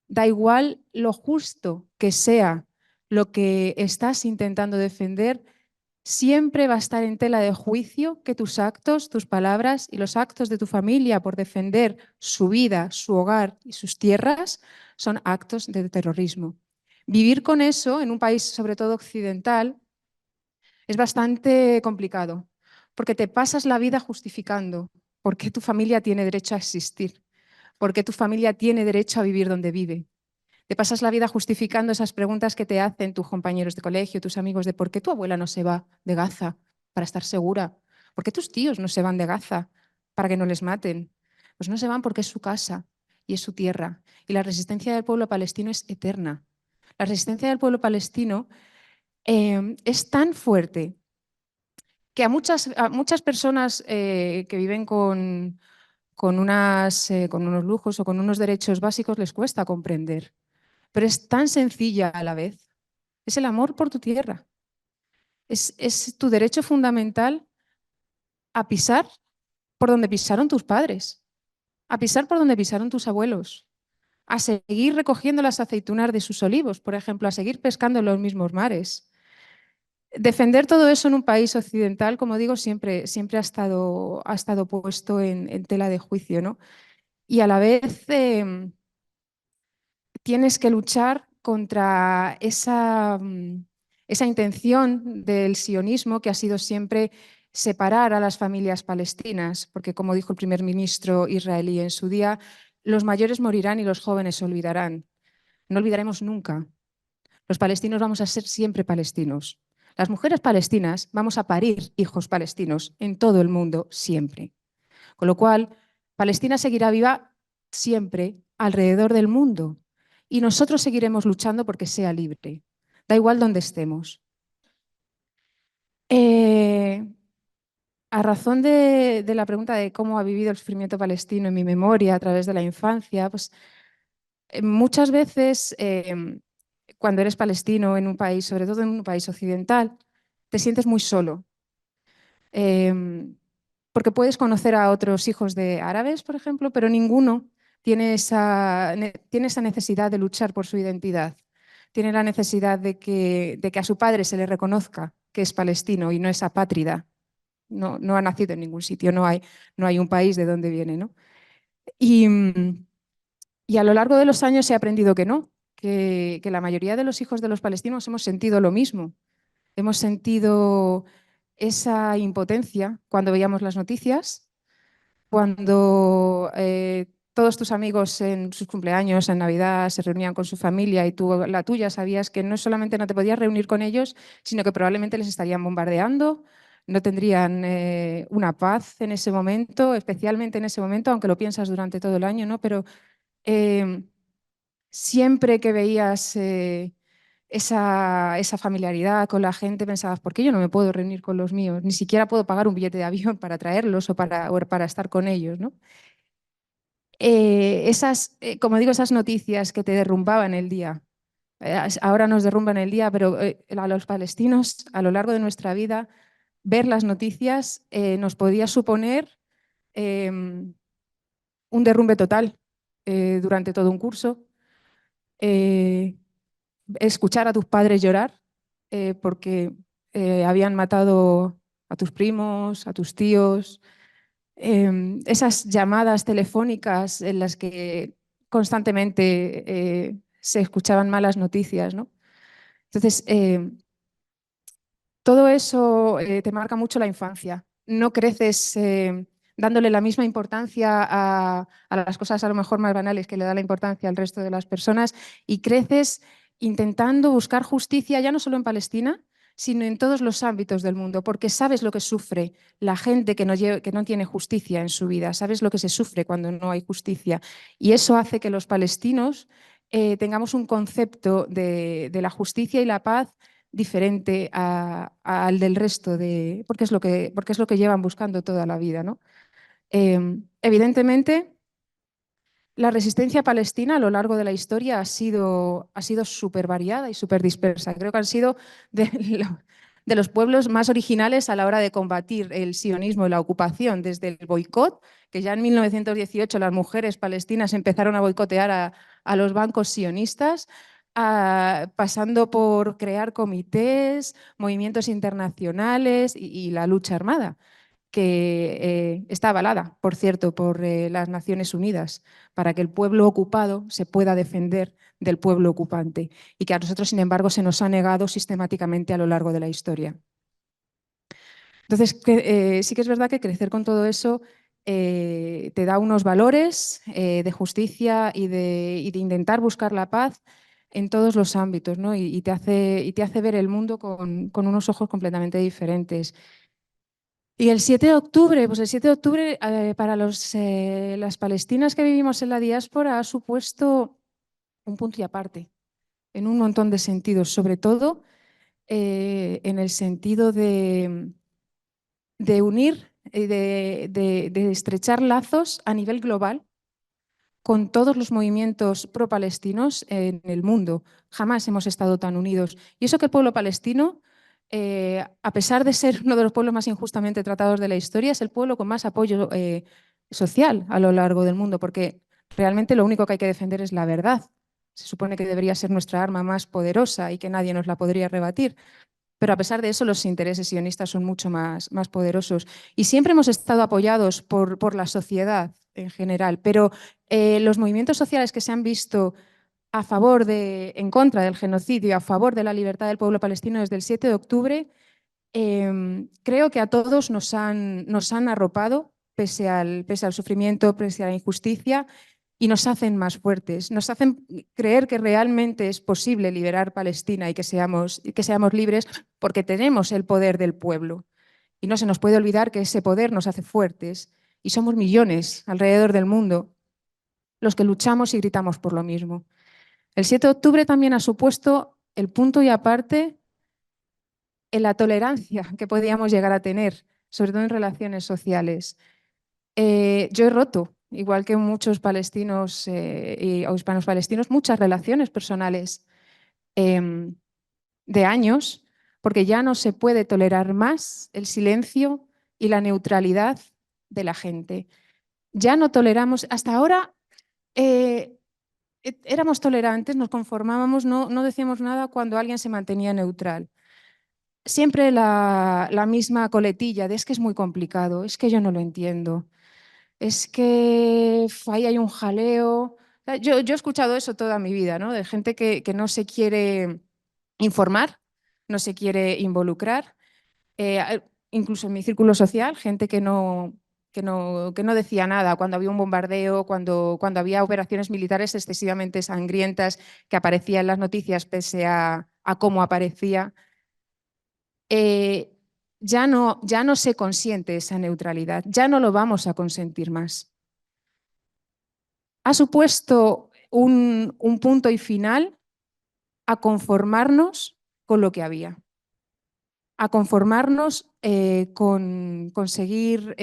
da igual lo justo que sea lo que estás intentando defender, siempre va a estar en tela de juicio que tus actos, tus palabras y los actos de tu familia por defender su vida, su hogar y sus tierras son actos de terrorismo. Vivir con eso en un país, sobre todo occidental, es bastante complicado, porque te pasas la vida justificando por qué tu familia tiene derecho a existir, por qué tu familia tiene derecho a vivir donde vive. Te pasas la vida justificando esas preguntas que te hacen tus compañeros de colegio, tus amigos, de por qué tu abuela no se va de Gaza para estar segura, por qué tus tíos no se van de Gaza para que no les maten. Pues no se van porque es su casa y es su tierra. Y la resistencia del pueblo palestino es eterna. La resistencia del pueblo palestino es tan fuerte que a muchas personas que viven con unos lujos o con unos derechos básicos les cuesta comprender, pero es tan sencilla a la vez. Es el amor por tu tierra. Es tu derecho fundamental a pisar por donde pisaron tus padres, a pisar por donde pisaron tus abuelos, a seguir recogiendo las aceitunas de sus olivos, por ejemplo, a seguir pescando en los mismos mares. Defender todo eso en un país occidental, como digo, siempre ha estado puesto en tela de juicio, ¿no? Y a la vez tienes que luchar contra esa intención del sionismo, que ha sido siempre separar a las familias palestinas, porque como dijo el primer ministro israelí en su día, los mayores morirán y los jóvenes se olvidarán. No olvidaremos nunca. Los palestinos vamos a ser siempre palestinos. Las mujeres palestinas vamos a parir hijos palestinos en todo el mundo siempre. Con lo cual, Palestina seguirá viva siempre alrededor del mundo y nosotros seguiremos luchando porque sea libre. Da igual donde estemos. A razón de la pregunta de cómo ha vivido el sufrimiento palestino en mi memoria a través de la infancia, pues muchas veces cuando eres palestino en un país, sobre todo en un país occidental, te sientes muy solo. Porque puedes conocer a otros hijos de árabes, por ejemplo, pero ninguno tiene esa necesidad de luchar por su identidad. Tiene la necesidad de que a su padre se le reconozca que es palestino y no es apátrida. No ha nacido en ningún sitio, no hay un país de donde viene, ¿no? Y a lo largo de los años he aprendido que no, que la mayoría de los hijos de los palestinos hemos sentido lo mismo. Hemos sentido esa impotencia cuando veíamos las noticias, cuando todos tus amigos en sus cumpleaños, en Navidad, se reunían con su familia y tú, la tuya, sabías que no solamente no te podías reunir con ellos, sino que probablemente les estarían bombardeando, no tendrían una paz en ese momento, especialmente en ese momento, aunque lo piensas durante todo el año, ¿no? Pero siempre que veías esa familiaridad con la gente, pensabas, ¿por qué yo no me puedo reunir con los míos? Ni siquiera puedo pagar un billete de avión para traerlos o para estar con ellos, ¿no? Como digo, esas noticias que te derrumbaban el día. Ahora nos derrumban el día, pero a los palestinos, a lo largo de nuestra vida, ver las noticias nos podía suponer un derrumbe total durante todo un curso. Escuchar a tus padres llorar porque habían matado a tus primos, a tus tíos, esas llamadas telefónicas en las que constantemente se escuchaban malas noticias, ¿no? Entonces, todo eso te marca mucho la infancia. No creces dándole la misma importancia a las cosas a lo mejor más banales que le da la importancia al resto de las personas y creces intentando buscar justicia ya no solo en Palestina, sino en todos los ámbitos del mundo, porque sabes lo que sufre la gente que no tiene justicia en su vida, sabes lo que se sufre cuando no hay justicia. Y eso hace que los palestinos tengamos un concepto de la justicia y la paz diferente al del resto, porque es lo que llevan buscando toda la vida, ¿no? Evidentemente, la resistencia palestina a lo largo de la historia ha sido súper variada y súper dispersa. Creo que han sido de los pueblos más originales a la hora de combatir el sionismo y la ocupación, desde el boicot, que ya en 1918 las mujeres palestinas empezaron a boicotear a los bancos sionistas, pasando por crear comités, movimientos internacionales y la lucha armada, que está avalada, por cierto, por las Naciones Unidas, para que el pueblo ocupado se pueda defender del pueblo ocupante y que a nosotros, sin embargo, se nos ha negado sistemáticamente a lo largo de la historia. Entonces, sí que es verdad que crecer con todo eso te da unos valores de justicia y de intentar buscar la paz en todos los ámbitos, ¿no? y te hace ver el mundo con unos ojos completamente diferentes. Y el 7 de octubre, pues el 7 de octubre para las palestinas que vivimos en la diáspora ha supuesto un punto y aparte en un montón de sentidos, sobre todo en el sentido de unir y de estrechar lazos a nivel global con todos los movimientos pro-palestinos en el mundo. Jamás hemos estado tan unidos. Y eso que el pueblo palestino, a pesar de ser uno de los pueblos más injustamente tratados de la historia, es el pueblo con más apoyo social a lo largo del mundo, porque realmente lo único que hay que defender es la verdad. Se supone que debería ser nuestra arma más poderosa y que nadie nos la podría rebatir. Pero a pesar de eso, los intereses sionistas son mucho más poderosos. Y siempre hemos estado apoyados por la sociedad en general, pero los movimientos sociales que se han visto en contra del genocidio, a favor de la libertad del pueblo palestino desde el 7 de octubre, creo que a todos nos han arropado pese al sufrimiento, pese a la injusticia, y nos hacen más fuertes, nos hacen creer que realmente es posible liberar Palestina y que seamos libres porque tenemos el poder del pueblo. Y no se nos puede olvidar que ese poder nos hace fuertes y somos millones alrededor del mundo los que luchamos y gritamos por lo mismo. El 7 de octubre también ha supuesto el punto y aparte en la tolerancia que podíamos llegar a tener, sobre todo en relaciones sociales. Yo he roto, igual que muchos palestinos o hispanos palestinos, muchas relaciones personales de años, porque ya no se puede tolerar más el silencio y la neutralidad de la gente. Ya no toleramos, hasta ahora éramos tolerantes, nos conformábamos, no decíamos nada cuando alguien se mantenía neutral. Siempre la misma coletilla de es que es muy complicado, es que yo no lo entiendo, es que ahí hay un jaleo. Yo he escuchado eso toda mi vida, ¿no? De gente que no se quiere informar, no se quiere involucrar, incluso en mi círculo social, gente que no que no decía nada cuando había un bombardeo, cuando había operaciones militares excesivamente sangrientas que aparecían en las noticias pese a cómo aparecía. Ya no se consiente esa neutralidad, ya no lo vamos a consentir más. Ha supuesto un punto y final a conformarnos con lo que había, a conformarnos con seguir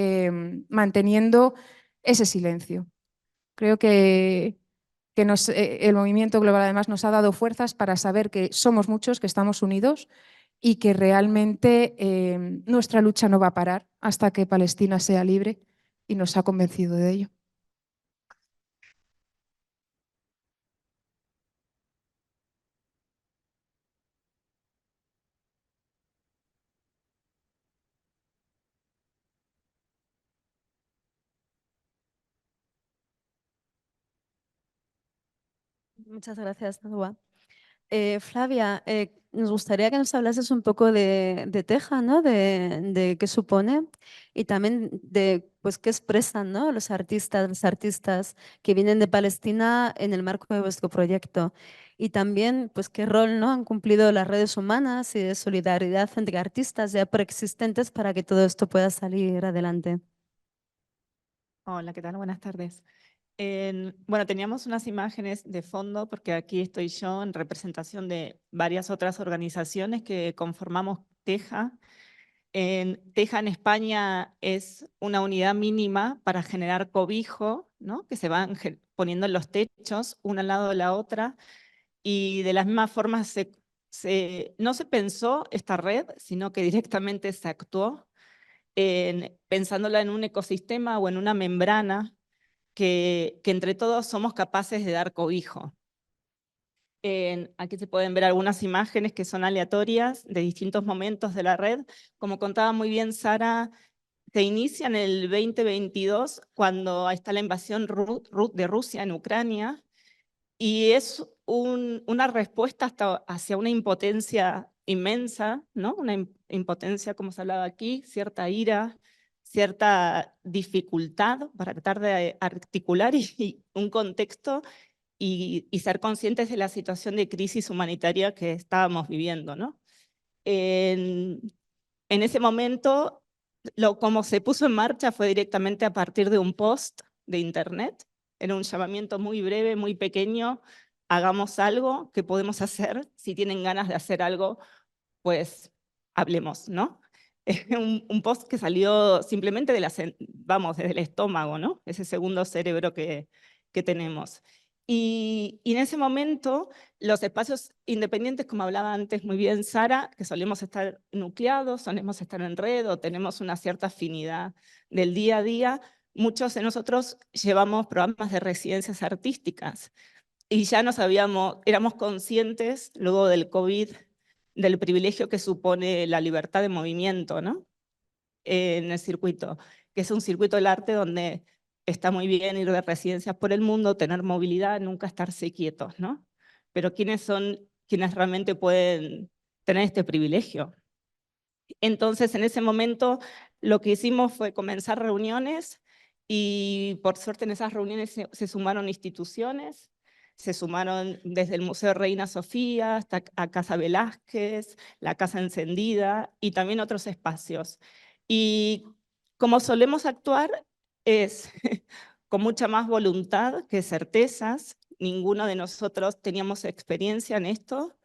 manteniendo ese silencio. Creo que el movimiento global además nos ha dado fuerzas para saber que somos muchos, que estamos unidos y que realmente nuestra lucha no va a parar hasta que Palestina sea libre, y nos ha convencido de ello. Muchas gracias, Nadua. Flavia, nos gustaría que nos hablases un poco de Teja, ¿no? De qué supone y también de pues, qué expresan, ¿no? Los artistas que vienen de Palestina en el marco de vuestro proyecto. Y también pues, qué rol, ¿no? han cumplido las redes humanas y de solidaridad entre artistas ya preexistentes para que todo esto pueda salir adelante. Hola, ¿qué tal? Buenas tardes. Bueno, teníamos unas imágenes de fondo porque aquí estoy yo en representación de varias otras organizaciones que conformamos Teja. Teja en España es una unidad mínima para generar cobijo, ¿no? Que se van poniendo en los techos, una al lado de la otra, y de la misma forma no se pensó esta red, sino que directamente se actuó pensándola en un ecosistema o en una membrana que entre todos somos capaces de dar cobijo. Aquí se pueden ver algunas imágenes que son aleatorias de distintos momentos de la red. Como contaba muy bien Sara, se inicia en el 2022 cuando está la invasión de Rusia en Ucrania, y es una respuesta hacia una impotencia inmensa, ¿no? Una impotencia, como se hablaba aquí, cierta ira, cierta dificultad para tratar de articular y un contexto y ser conscientes de la situación de crisis humanitaria que estábamos viviendo, ¿no? En ese momento, como se puso en marcha fue directamente a partir de un post de internet. Era un llamamiento muy breve, muy pequeño. Hagamos algo, ¿qué podemos hacer? Si tienen ganas de hacer algo, pues hablemos, ¿no? Un post que salió simplemente desde el estómago, ¿no? Ese segundo cerebro que tenemos. Y en ese momento, los espacios independientes, como hablaba antes muy bien Sara, que solemos estar nucleados, solemos estar en red o tenemos una cierta afinidad del día a día, muchos de nosotros llevamos programas de residencias artísticas y ya éramos conscientes luego del COVID del privilegio que supone la libertad de movimiento, ¿no? En el circuito, que es un circuito del arte donde está muy bien ir de residencias por el mundo, tener movilidad, nunca estarse quietos, ¿no? Pero ¿quiénes son quienes realmente pueden tener este privilegio? Entonces, en ese momento, lo que hicimos fue comenzar reuniones y por suerte en esas reuniones se sumaron instituciones, se sumaron desde el Museo Reina Sofía hasta a Casa Velázquez, la Casa Encendida y también otros espacios. Y como solemos actuar es con mucha más voluntad que certezas. Ninguno de nosotros teníamos experiencia en esto.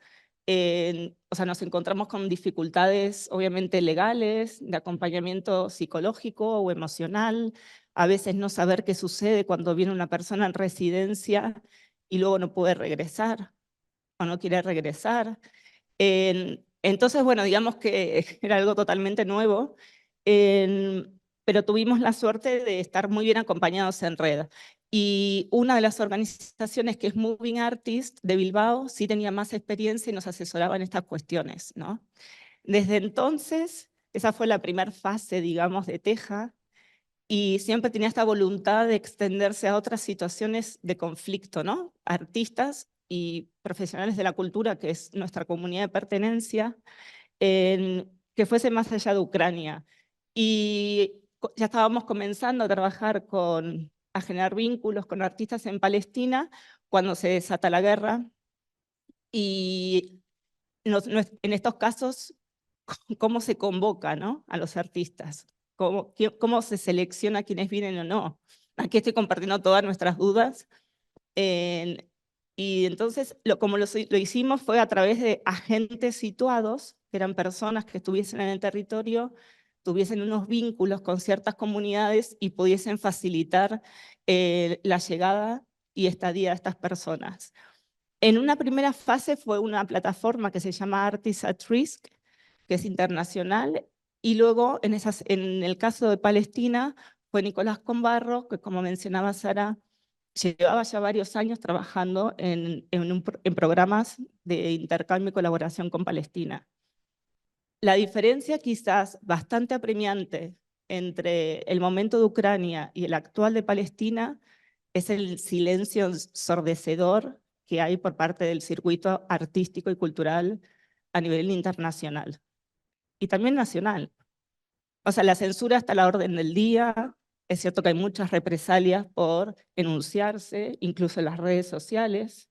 O sea, nos encontramos con dificultades obviamente legales, de acompañamiento psicológico o emocional, a veces no saber qué sucede cuando viene una persona en residencia y luego no puede regresar o no quiere regresar. Entonces, bueno, digamos que era algo totalmente nuevo, pero tuvimos la suerte de estar muy bien acompañados en red. Y una de las organizaciones, que es Moving Artists de Bilbao, sí tenía más experiencia y nos asesoraba en estas cuestiones, ¿no? Desde entonces, esa fue la primera fase, digamos, de Teja, y siempre tenía esta voluntad de extenderse a otras situaciones de conflicto, ¿no? Artistas y profesionales de la cultura, que es nuestra comunidad de pertenencia, que fuese más allá de Ucrania. Y ya estábamos comenzando a trabajar a generar vínculos con artistas en Palestina cuando se desata la guerra. Y en estos casos, cómo se convoca, ¿no?, a los artistas, cómo se selecciona quienes vienen o no. Aquí estoy compartiendo todas nuestras dudas. Y entonces, como lo hicimos fue a través de agentes situados, que eran personas que estuviesen en el territorio, tuviesen unos vínculos con ciertas comunidades y pudiesen facilitar la llegada y estadía de estas personas. En una primera fase fue una plataforma que se llama Artists at Risk, que es internacional, y luego en el caso de Palestina fue Nicolás Combarro, que como mencionaba Sara, llevaba ya varios años trabajando en programas de intercambio y colaboración con Palestina. La diferencia quizás bastante apremiante entre el momento de Ucrania y el actual de Palestina es el silencio ensordecedor que hay por parte del circuito artístico y cultural a nivel internacional y también nacional. O sea, la censura está a la orden del día. Es cierto que hay muchas represalias por enunciarse, incluso en las redes sociales.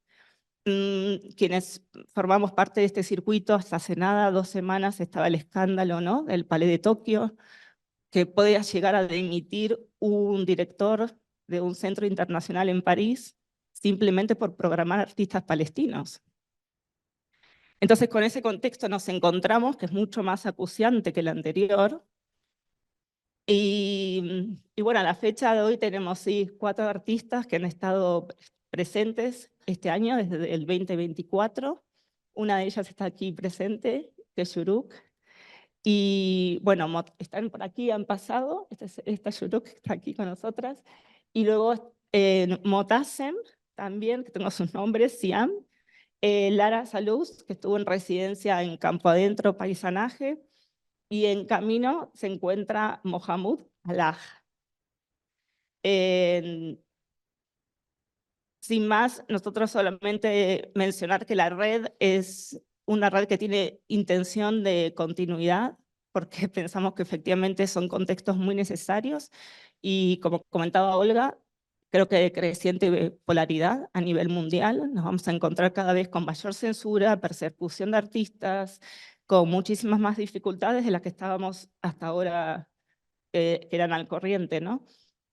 Quienes formamos parte de este circuito, hasta hace nada, 2 semanas, estaba el escándalo, ¿no?, del Palais de Tokio, que podía llegar a dimitir un director de un centro internacional en París simplemente por programar artistas palestinos. Entonces, con ese contexto nos encontramos, que es mucho más acuciante que el anterior. Y bueno, a la fecha de hoy tenemos 4 artistas que han estado presentes este año, desde el 2024. Una de ellas está aquí presente, que es Yuruk. Y bueno, están por aquí, han pasado. Esta Yuruk está aquí con nosotras. Y luego Motasem, también, que tengo sus nombres, Siam. Lara Saluz, que estuvo en residencia en Campo Adentro, Paisanaje. Y en camino se encuentra Mohamed Alaj. Sin más, nosotros solamente mencionar que la red es una red que tiene intención de continuidad, porque pensamos que efectivamente son contextos muy necesarios y, como comentaba Olga, creo que de creciente polaridad a nivel mundial. Nos vamos a encontrar cada vez con mayor censura, persecución de artistas, con muchísimas más dificultades de las que estábamos hasta ahora, que eran al corriente, ¿no?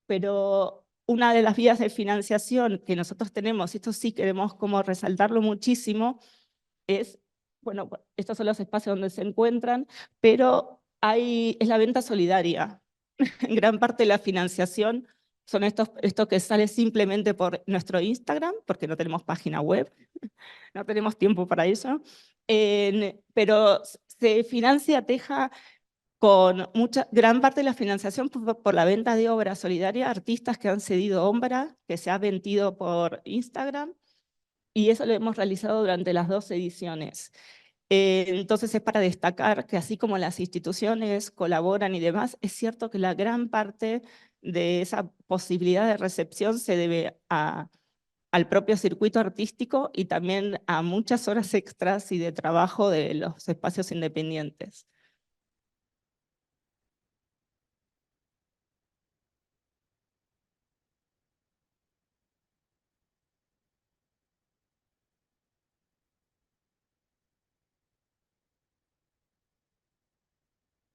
Pero una de las vías de financiación que nosotros tenemos, y esto sí queremos como resaltarlo muchísimo, es, bueno, estos son los espacios donde se encuentran, pero es la venta solidaria. En gran parte de la financiación son esto que sale simplemente por nuestro Instagram, porque no tenemos página web, no tenemos tiempo para eso, pero se financia Teja con gran parte de la financiación por la venta de obra solidaria, artistas que han cedido obra, que se ha vendido por Instagram, y eso lo hemos realizado durante las 2 ediciones. Entonces es para destacar que así como las instituciones colaboran y demás, es cierto que la gran parte de esa posibilidad de recepción se debe al propio circuito artístico y también a muchas horas extras y de trabajo de los espacios independientes.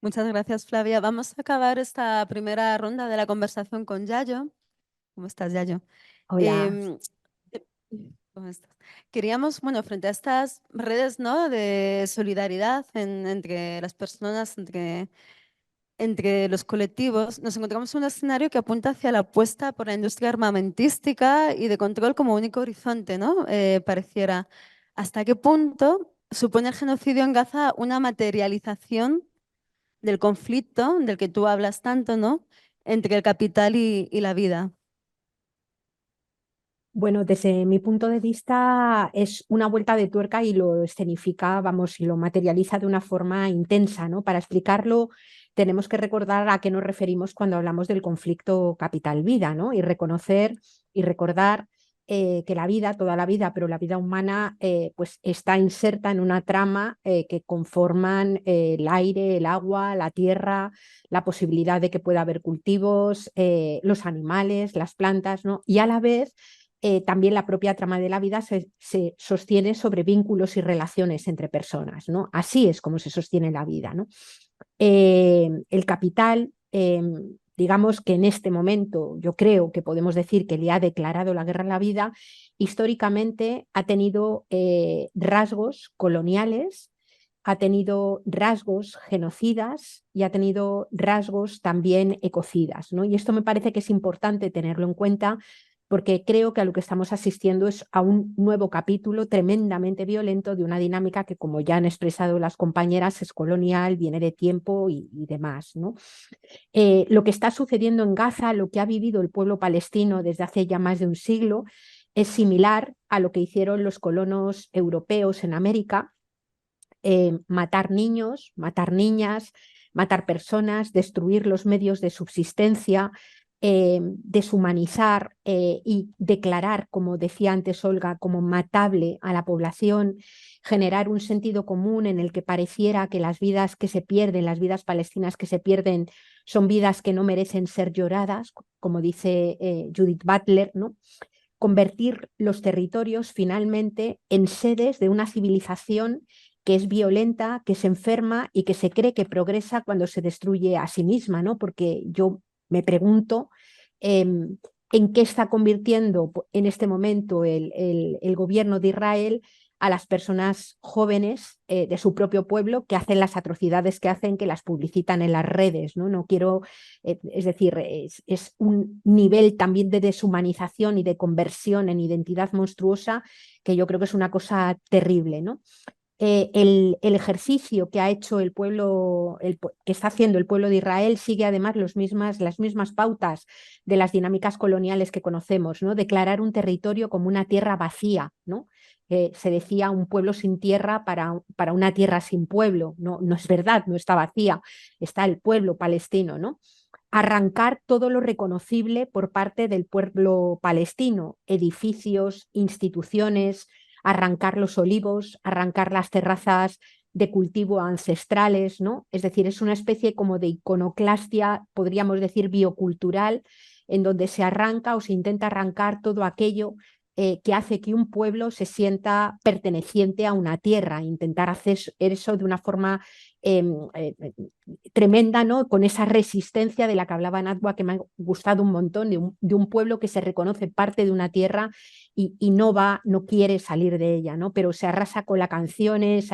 Muchas gracias, Flavia. Vamos a acabar esta primera ronda de la conversación con Yayo. ¿Cómo estás, Yayo? Hola. ¿Cómo estás? Queríamos, bueno, frente a estas redes, ¿no?, de solidaridad entre las personas, entre los colectivos, nos encontramos en un escenario que apunta hacia la apuesta por la industria armamentística y de control como único horizonte, ¿no? Pareciera. ¿Hasta qué punto supone el genocidio en Gaza una materialización del conflicto del que tú hablas tanto, ¿no?, entre el capital y la vida? Bueno, desde mi punto de vista es una vuelta de tuerca y lo escenifica, vamos, y lo materializa de una forma intensa, ¿no? Para explicarlo tenemos que recordar a qué nos referimos cuando hablamos del conflicto capital-vida, ¿no? Y reconocer y recordar que la vida, toda la vida, pero la vida humana pues está inserta en una trama que conforman el aire, el agua, la tierra, la posibilidad de que pueda haber cultivos, los animales, las plantas, ¿no? Y a la vez también la propia trama de la vida se sostiene sobre vínculos y relaciones entre personas, ¿no? Así es como se sostiene la vida, ¿no? El capital, digamos que en este momento yo creo que podemos decir que le ha declarado la guerra a la vida, históricamente ha tenido rasgos coloniales, ha tenido rasgos genocidas y ha tenido rasgos también ecocidas, ¿no? Y esto me parece que es importante tenerlo en cuenta porque creo que a lo que estamos asistiendo es a un nuevo capítulo tremendamente violento de una dinámica que, como ya han expresado las compañeras, es colonial, viene de tiempo y demás, ¿no? Lo que está sucediendo en Gaza, lo que ha vivido el pueblo palestino desde hace ya más de un siglo, es similar a lo que hicieron los colonos europeos en América, matar niños, matar niñas, matar personas, destruir los medios de subsistencia, deshumanizar y declarar, como decía antes Olga, como matable a la población, generar un sentido común en el que pareciera que las vidas que se pierden, las vidas palestinas que se pierden, son vidas que no merecen ser lloradas, como dice Judith Butler, ¿no? Convertir los territorios finalmente en sedes de una civilización que es violenta, que se enferma y que se cree que progresa cuando se destruye a sí misma, ¿no? Porque yo me pregunto en qué está convirtiendo en este momento el gobierno de Israel a las personas jóvenes de su propio pueblo que hacen las atrocidades que hacen, que las publicitan en las redes, ¿no? No quiero, es decir, es un nivel también de deshumanización y de conversión en identidad monstruosa que yo creo que es una cosa terrible, ¿no? El ejercicio que ha hecho el pueblo, que está haciendo el pueblo de Israel sigue además las mismas pautas de las dinámicas coloniales que conocemos, ¿no? Declarar un territorio como una tierra vacía, ¿no? Se decía un pueblo sin tierra para una tierra sin pueblo. No, no es verdad, no está vacía, está el pueblo palestino, ¿no? Arrancar todo lo reconocible por parte del pueblo palestino, edificios, instituciones, arrancar los olivos, arrancar las terrazas de cultivo ancestrales, ¿no? Es decir, es una especie como de iconoclastia, podríamos decir biocultural, en donde se arranca o se intenta arrancar todo aquello que hace que un pueblo se sienta perteneciente a una tierra, intentar hacer eso de una forma tremenda, ¿no? Con esa resistencia de la que hablaba Nadwa, que me ha gustado un montón, de un pueblo que se reconoce parte de una tierra y no quiere salir de ella, ¿no? Pero se arrasa con las canciones,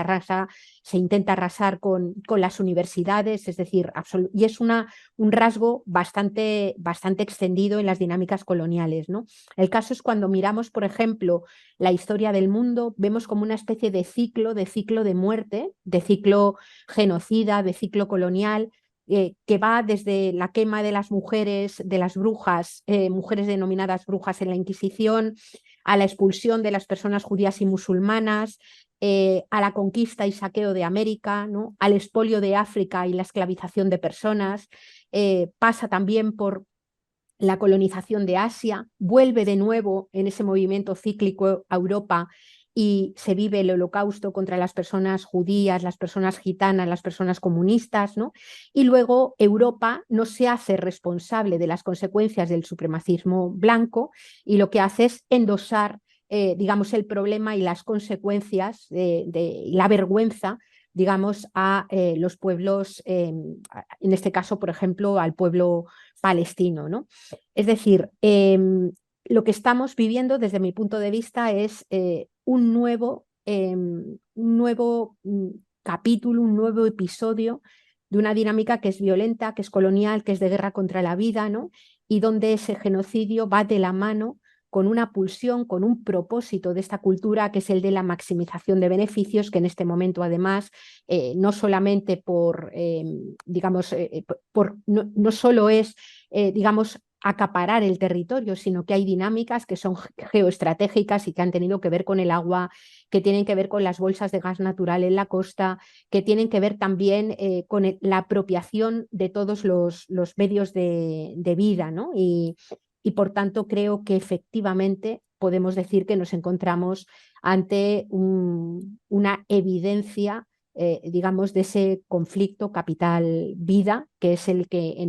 se intenta arrasar con las universidades, es decir, y es un rasgo bastante extendido en las dinámicas coloniales, ¿no? El caso es cuando miramos, por ejemplo, la historia del mundo, vemos como una especie de ciclo de muerte, de ciclo genocida, de ciclo colonial, que va desde la quema de las mujeres, de las brujas, mujeres denominadas brujas en la Inquisición, a la expulsión de las personas judías y musulmanas, a la conquista y saqueo de América, ¿no? Al expolio de África y la esclavización de personas, pasa también por la colonización de Asia, vuelve de nuevo en ese movimiento cíclico a Europa y se vive el holocausto contra las personas judías, las personas gitanas, las personas comunistas, ¿no? Y luego Europa no se hace responsable de las consecuencias del supremacismo blanco y lo que hace es endosar, digamos, el problema y las consecuencias de la vergüenza, digamos, a los pueblos, en este caso, por ejemplo, al pueblo palestino, ¿no? Es decir, lo que estamos viviendo desde mi punto de vista es un nuevo capítulo, un nuevo episodio de una dinámica que es violenta, que es colonial, que es de guerra contra la vida, ¿no? Y donde ese genocidio va de la mano con una pulsión, con un propósito de esta cultura que es el de la maximización de beneficios, que en este momento además no solamente no solo es, digamos, acaparar el territorio, sino que hay dinámicas que son geoestratégicas y que han tenido que ver con el agua, que tienen que ver con las bolsas de gas natural en la costa, que tienen que ver también con la apropiación de todos los medios de vida, ¿no? Y por tanto creo que efectivamente podemos decir que nos encontramos ante una evidencia, digamos, de ese conflicto capital-vida, que es en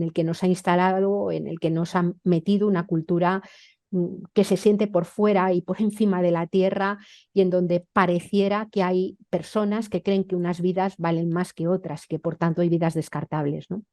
el que nos ha instalado, en el que nos ha metido una cultura que se siente por fuera y por encima de la tierra, y en donde pareciera que hay personas que creen que unas vidas valen más que otras, que por tanto hay vidas descartables, ¿no?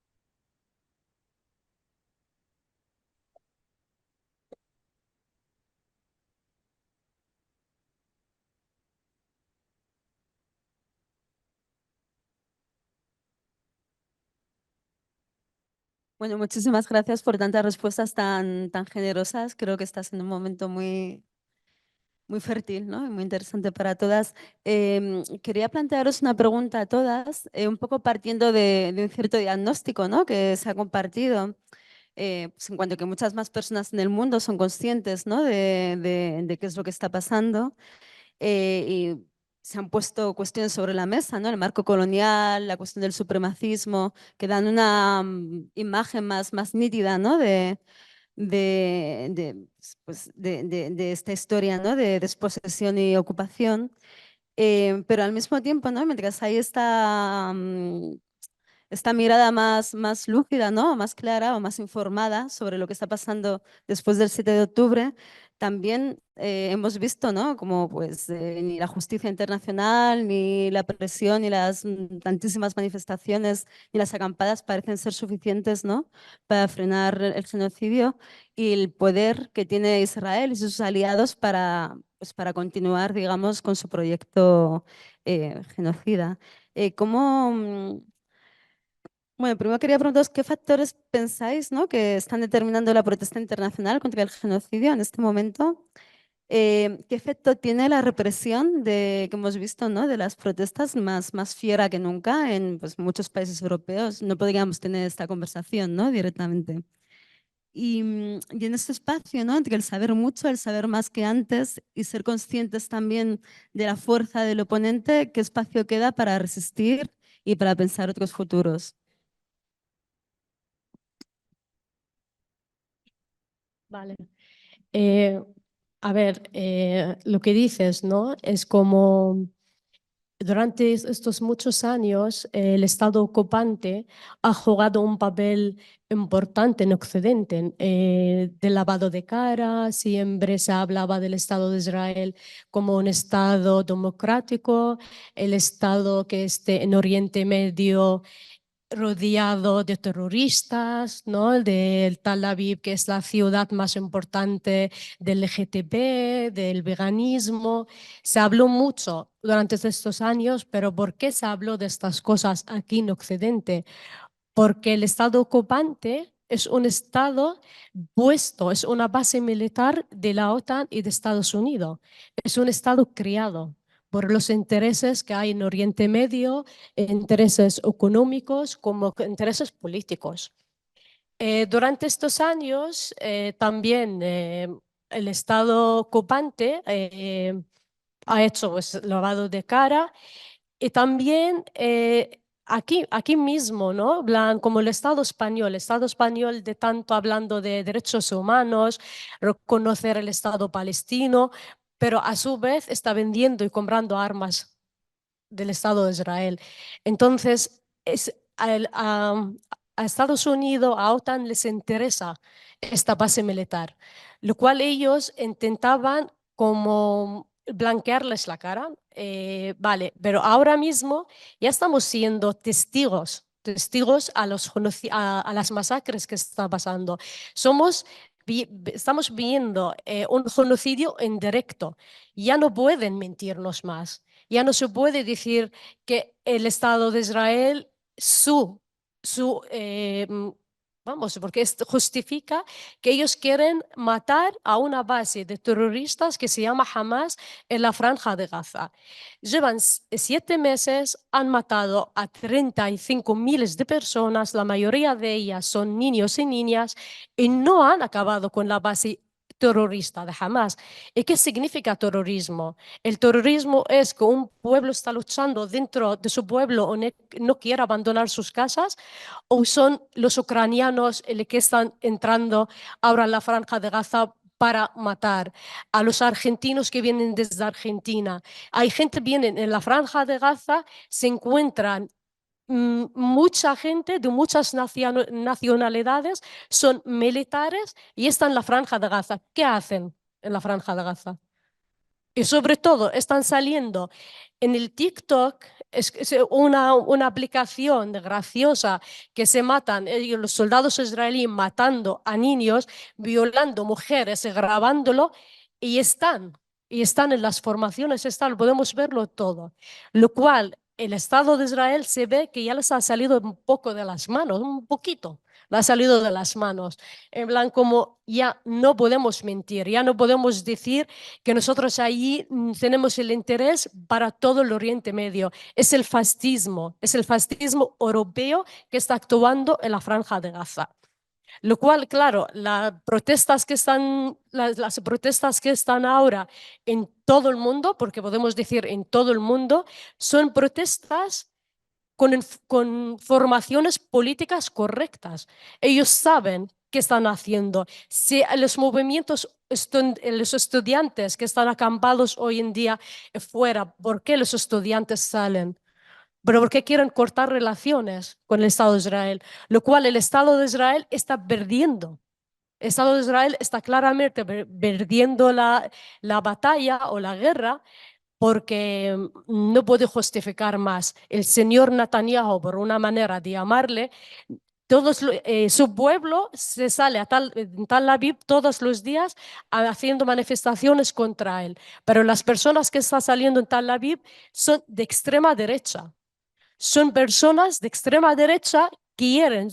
Bueno, muchísimas gracias por tantas respuestas tan generosas. Creo que estás en un momento muy fértil, ¿no? Y muy interesante para todas. Quería plantearos una pregunta a todas, un poco partiendo de un cierto diagnóstico, ¿no? Que se ha compartido, pues en cuanto a que muchas más personas en el mundo son conscientes, ¿no? de qué es lo que está pasando. Y se han puesto cuestiones sobre la mesa, ¿no? El marco colonial, la cuestión del supremacismo, que dan una imagen más nítida, ¿no? de esta historia, ¿no? De desposesión y ocupación. Pero al mismo tiempo, ¿no? Mientras hay esta mirada más lúcida, ¿no? Más clara o más informada sobre lo que está pasando después del 7 de octubre, también hemos visto, ¿no? Como pues ni la justicia internacional, ni la presión, ni las tantísimas manifestaciones, ni las acampadas parecen ser suficientes, ¿no? Para frenar el genocidio y el poder que tiene Israel y sus aliados pues, para continuar, digamos, con su proyecto genocida. ¿Cómo, bueno, primero quería preguntaros qué factores pensáis, ¿no? que están determinando la protesta internacional contra el genocidio en este momento? ¿Qué efecto tiene la represión que hemos visto, ¿no? de las protestas más fiera que nunca en pues, muchos países europeos? No podríamos tener esta conversación, ¿no? directamente. Y en este espacio, ¿no? entre el saber mucho, el saber más que antes y ser conscientes también de la fuerza del oponente, ¿qué espacio queda para resistir y para pensar otros futuros? Vale. A ver, lo que dices, ¿no? Es como durante estos muchos años el Estado ocupante ha jugado un papel importante en Occidente, del lavado de cara. Siempre se hablaba del Estado de Israel como un Estado democrático, el Estado que esté en Oriente Medio rodeado de terroristas, ¿no? De Tel Aviv, que es la ciudad más importante del LGTB, del veganismo. Se habló mucho durante estos años, pero ¿por qué se habló de estas cosas aquí en Occidente? Porque el Estado ocupante es un Estado puesto, es una base militar de la OTAN y de Estados Unidos. Es un Estado creado por los intereses que hay en Oriente Medio, intereses económicos como intereses políticos. Durante estos años, también el Estado ocupante ha hecho pues, lavado de cara y también aquí mismo, ¿no? Como el Estado español de tanto hablando de derechos humanos, reconocer el Estado palestino, pero a su vez está vendiendo y comprando armas del Estado de Israel. Entonces, a Estados Unidos, a OTAN les interesa esta base militar, lo cual ellos intentaban como blanquearles la cara. Vale, pero ahora mismo ya estamos siendo testigos a las masacres que están pasando. Estamos viendo un genocidio en directo. Ya no pueden mentirnos más. Ya no se puede decir que el Estado de Israel, vamos, porque esto justifica que ellos quieren matar a una base de terroristas que se llama Hamas en la Franja de Gaza. Llevan 7 meses, han matado a 35 miles de personas, la mayoría de ellas son niños y niñas, y no han acabado con la base terrorista de Hamas. ¿Y qué significa terrorismo? El terrorismo es que un pueblo está luchando dentro de su pueblo o no quiere abandonar sus casas, o son los ucranianos que están entrando ahora en la Franja de Gaza para matar a los argentinos que vienen desde Argentina. Hay gente que viene en la Franja de Gaza, se encuentran mucha gente de muchas nacionalidades, son militares y están en la Franja de Gaza. ¿Qué hacen en la Franja de Gaza? Y sobre todo están saliendo en el TikTok, es una aplicación graciosa que se matan los soldados israelíes matando a niños, violando mujeres, grabándolo y están en las formaciones, podemos verlo todo. Lo cual el Estado de Israel se ve que ya les ha salido un poco de las manos, un poquito. Le ha salido de las manos. En plan, como ya no podemos mentir, ya no podemos decir que nosotros allí tenemos el interés para todo el Oriente Medio. Es el fascismo europeo que está actuando en la Franja de Gaza. Lo cual, claro, las protestas que están ahora en todo el mundo, porque podemos decir en todo el mundo, son protestas con formaciones políticas correctas. Ellos saben qué están haciendo. Si los movimientos, los estudiantes que están acampados hoy en día fuera, ¿por qué los estudiantes salen? Pero porque quieren cortar relaciones con el Estado de Israel, lo cual el Estado de Israel está perdiendo. El Estado de Israel está claramente perdiendo la batalla o la guerra porque no puede justificar más. El señor Netanyahu, por una manera de llamarle, su pueblo se sale en Tel Aviv todos los días haciendo manifestaciones contra él, pero las personas que están saliendo en Tel Aviv son de extrema derecha. Son personas de extrema derecha que quieren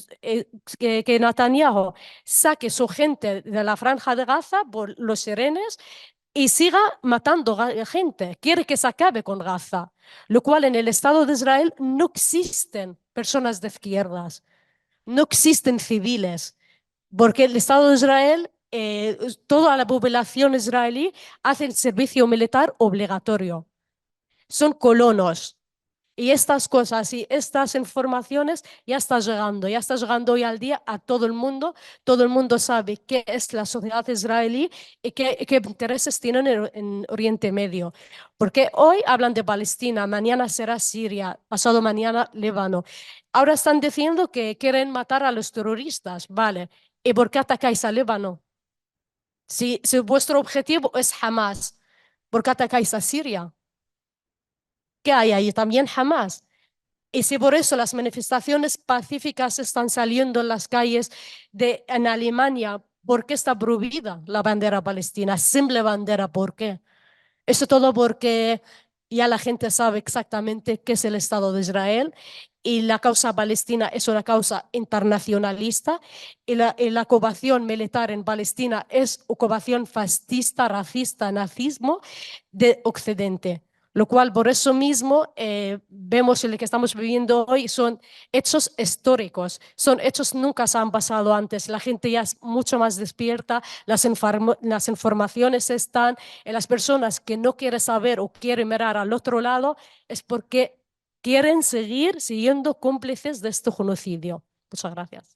que Netanyahu saque su gente de la Franja de Gaza por los Sirenes y siga matando gente. Quiere que se acabe con Gaza, lo cual en el Estado de Israel no existen personas de izquierdas, no existen civiles, porque el Estado de Israel, toda la población israelí hace el servicio militar obligatorio. Son colonos. Y estas cosas y estas informaciones ya está llegando hoy al día a todo el mundo. Todo el mundo sabe qué es la sociedad israelí y qué intereses tienen en Oriente Medio. Porque hoy hablan de Palestina, mañana será Siria, pasado mañana Líbano. Ahora están diciendo que quieren matar a los terroristas, ¿vale? ¿Y por qué atacáis a Líbano? Si vuestro objetivo es Hamas, ¿por qué atacáis a Siria? ¿Qué hay ahí? También Hamas. Y si por eso las manifestaciones pacíficas están saliendo en las calles en Alemania, ¿por qué está prohibida la bandera palestina? Simple bandera, ¿por qué? Eso todo porque ya la gente sabe exactamente qué es el Estado de Israel y la causa palestina es una causa internacionalista y la ocupación militar en Palestina es ocupación fascista, racista, nazismo de Occidente. Lo cual, por eso mismo, vemos en lo que estamos viviendo hoy son hechos históricos, son hechos que nunca se han pasado antes. La gente ya es mucho más despierta, las informaciones están, y las personas que no quieren saber o quieren mirar al otro lado es porque quieren seguir siendo cómplices de este genocidio. Muchas gracias.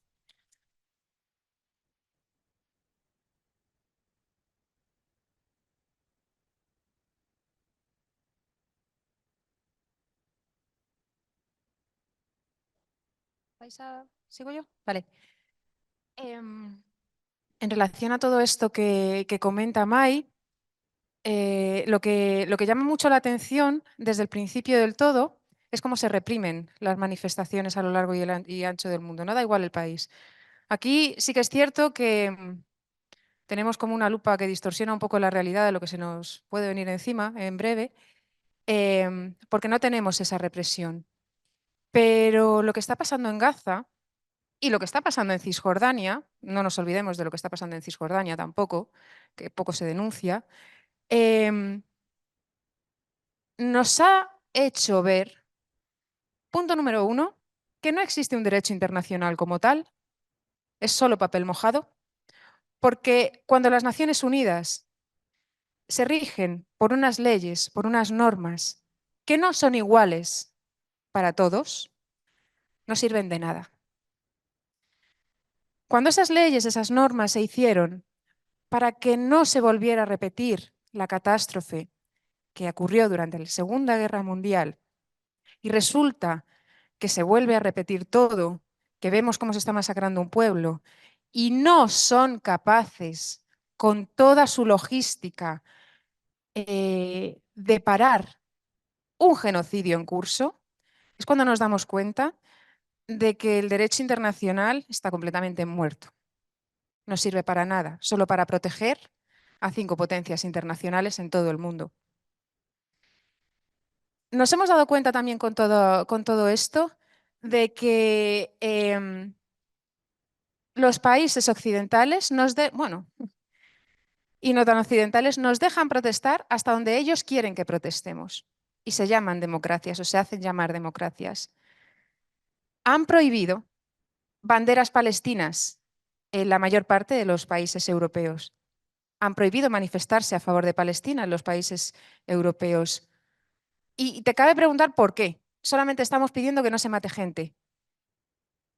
¿Sigo yo? Vale. En relación a todo esto que comenta Mai, lo que llama mucho la atención desde el principio del todo es cómo se reprimen las manifestaciones a lo largo y ancho del mundo. No da igual el país. Aquí sí que es cierto que tenemos como una lupa que distorsiona un poco la realidad de lo que se nos puede venir encima en breve, porque no tenemos esa represión. Pero lo que está pasando en Gaza y lo que está pasando en Cisjordania, no nos olvidemos de lo que está pasando en Cisjordania tampoco, que poco se denuncia, nos ha hecho ver, punto número 1, que no existe un derecho internacional como tal, es solo papel mojado, porque cuando las Naciones Unidas se rigen por unas leyes, por unas normas que no son iguales para todos, no sirven de nada. Cuando esas leyes, esas normas se hicieron para que no se volviera a repetir la catástrofe que ocurrió durante la Segunda Guerra Mundial y resulta que se vuelve a repetir todo, que vemos cómo se está masacrando un pueblo y no son capaces con toda su logística de parar un genocidio en curso, es cuando nos damos cuenta de que el derecho internacional está completamente muerto. No sirve para nada, solo para proteger a 5 potencias internacionales en todo el mundo. Nos hemos dado cuenta también con todo esto de que los países occidentales y no tan occidentales nos dejan protestar hasta donde ellos quieren que protestemos. Y se llaman democracias o se hacen llamar democracias. Han prohibido banderas palestinas en la mayor parte de los países europeos. Han prohibido manifestarse a favor de Palestina en los países europeos. Y te cabe preguntar por qué. Solamente estamos pidiendo que no se mate gente.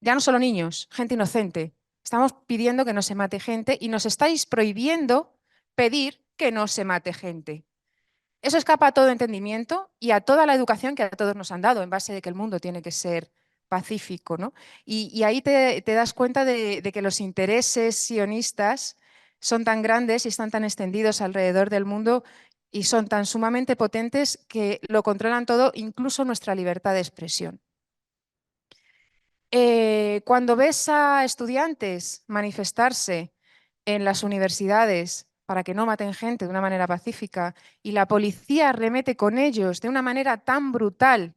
Ya no solo niños, gente inocente. Estamos pidiendo que no se mate gente y nos estáis prohibiendo pedir que no se mate gente. Eso escapa a todo entendimiento y a toda la educación que a todos nos han dado en base de que el mundo tiene que ser pacífico, ¿no? Y ahí te das cuenta de que los intereses sionistas son tan grandes y están tan extendidos alrededor del mundo y son tan sumamente potentes que lo controlan todo, incluso nuestra libertad de expresión. Cuando ves a estudiantes manifestarse en las universidades para que no maten gente de una manera pacífica y la policía arremete con ellos de una manera tan brutal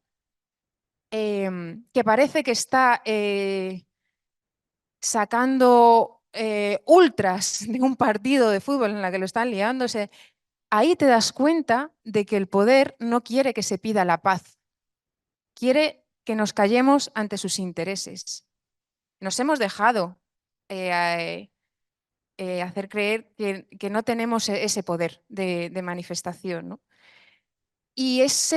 que parece que está sacando ultras de un partido de fútbol en la que lo están liándose, ahí te das cuenta de que el poder no quiere que se pida la paz, quiere que nos callemos ante sus intereses. Nos hemos dejado hacer creer que no tenemos ese poder de manifestación, ¿no? Y es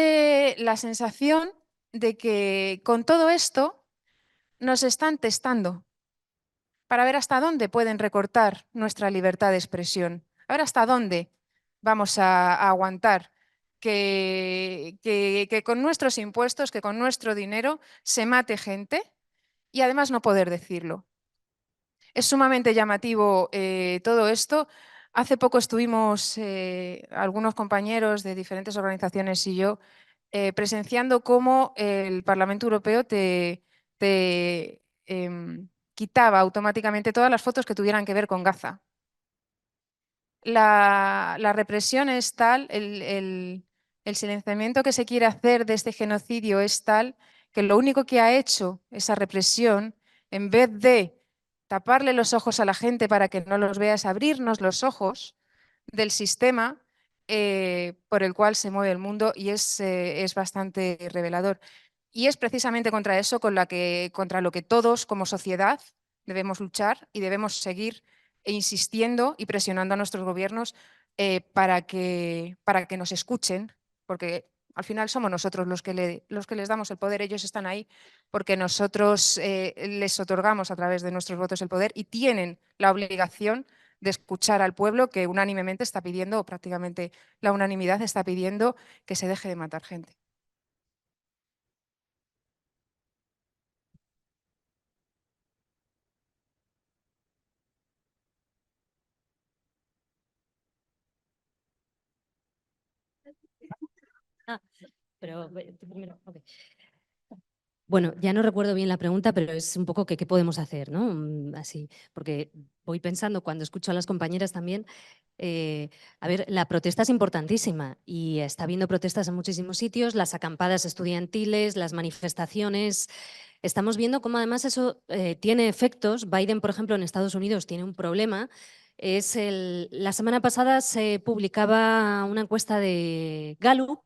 la sensación de que con todo esto nos están testando para ver hasta dónde pueden recortar nuestra libertad de expresión, a ver hasta dónde vamos a aguantar que con nuestros impuestos, que con nuestro dinero se mate gente y además no poder decirlo. Es sumamente llamativo todo esto. Hace poco estuvimos algunos compañeros de diferentes organizaciones y yo presenciando cómo el Parlamento Europeo te quitaba automáticamente todas las fotos que tuvieran que ver con Gaza. La represión es tal, el silenciamiento que se quiere hacer de este genocidio es tal que lo único que ha hecho esa represión, en vez de taparle los ojos a la gente para que no los vea, es abrirnos los ojos del sistema por el cual se mueve el mundo y es bastante revelador. Y es precisamente contra eso contra lo que todos como sociedad debemos luchar y debemos seguir insistiendo y presionando a nuestros gobiernos para que nos escuchen, porque al final somos nosotros los que les damos el poder, ellos están ahí porque nosotros les otorgamos a través de nuestros votos el poder y tienen la obligación de escuchar al pueblo que unánimemente está pidiendo, o prácticamente la unanimidad está pidiendo que se deje de matar gente. Pero primero, okay. Bueno, ya no recuerdo bien la pregunta, pero es un poco que qué podemos hacer, ¿no? Así, porque voy pensando cuando escucho a las compañeras también, a ver, la protesta es importantísima y está habiendo protestas en muchísimos sitios, las acampadas estudiantiles, las manifestaciones. Estamos viendo cómo además eso tiene efectos. Biden, por ejemplo, en Estados Unidos tiene un problema. La semana pasada se publicaba una encuesta de Gallup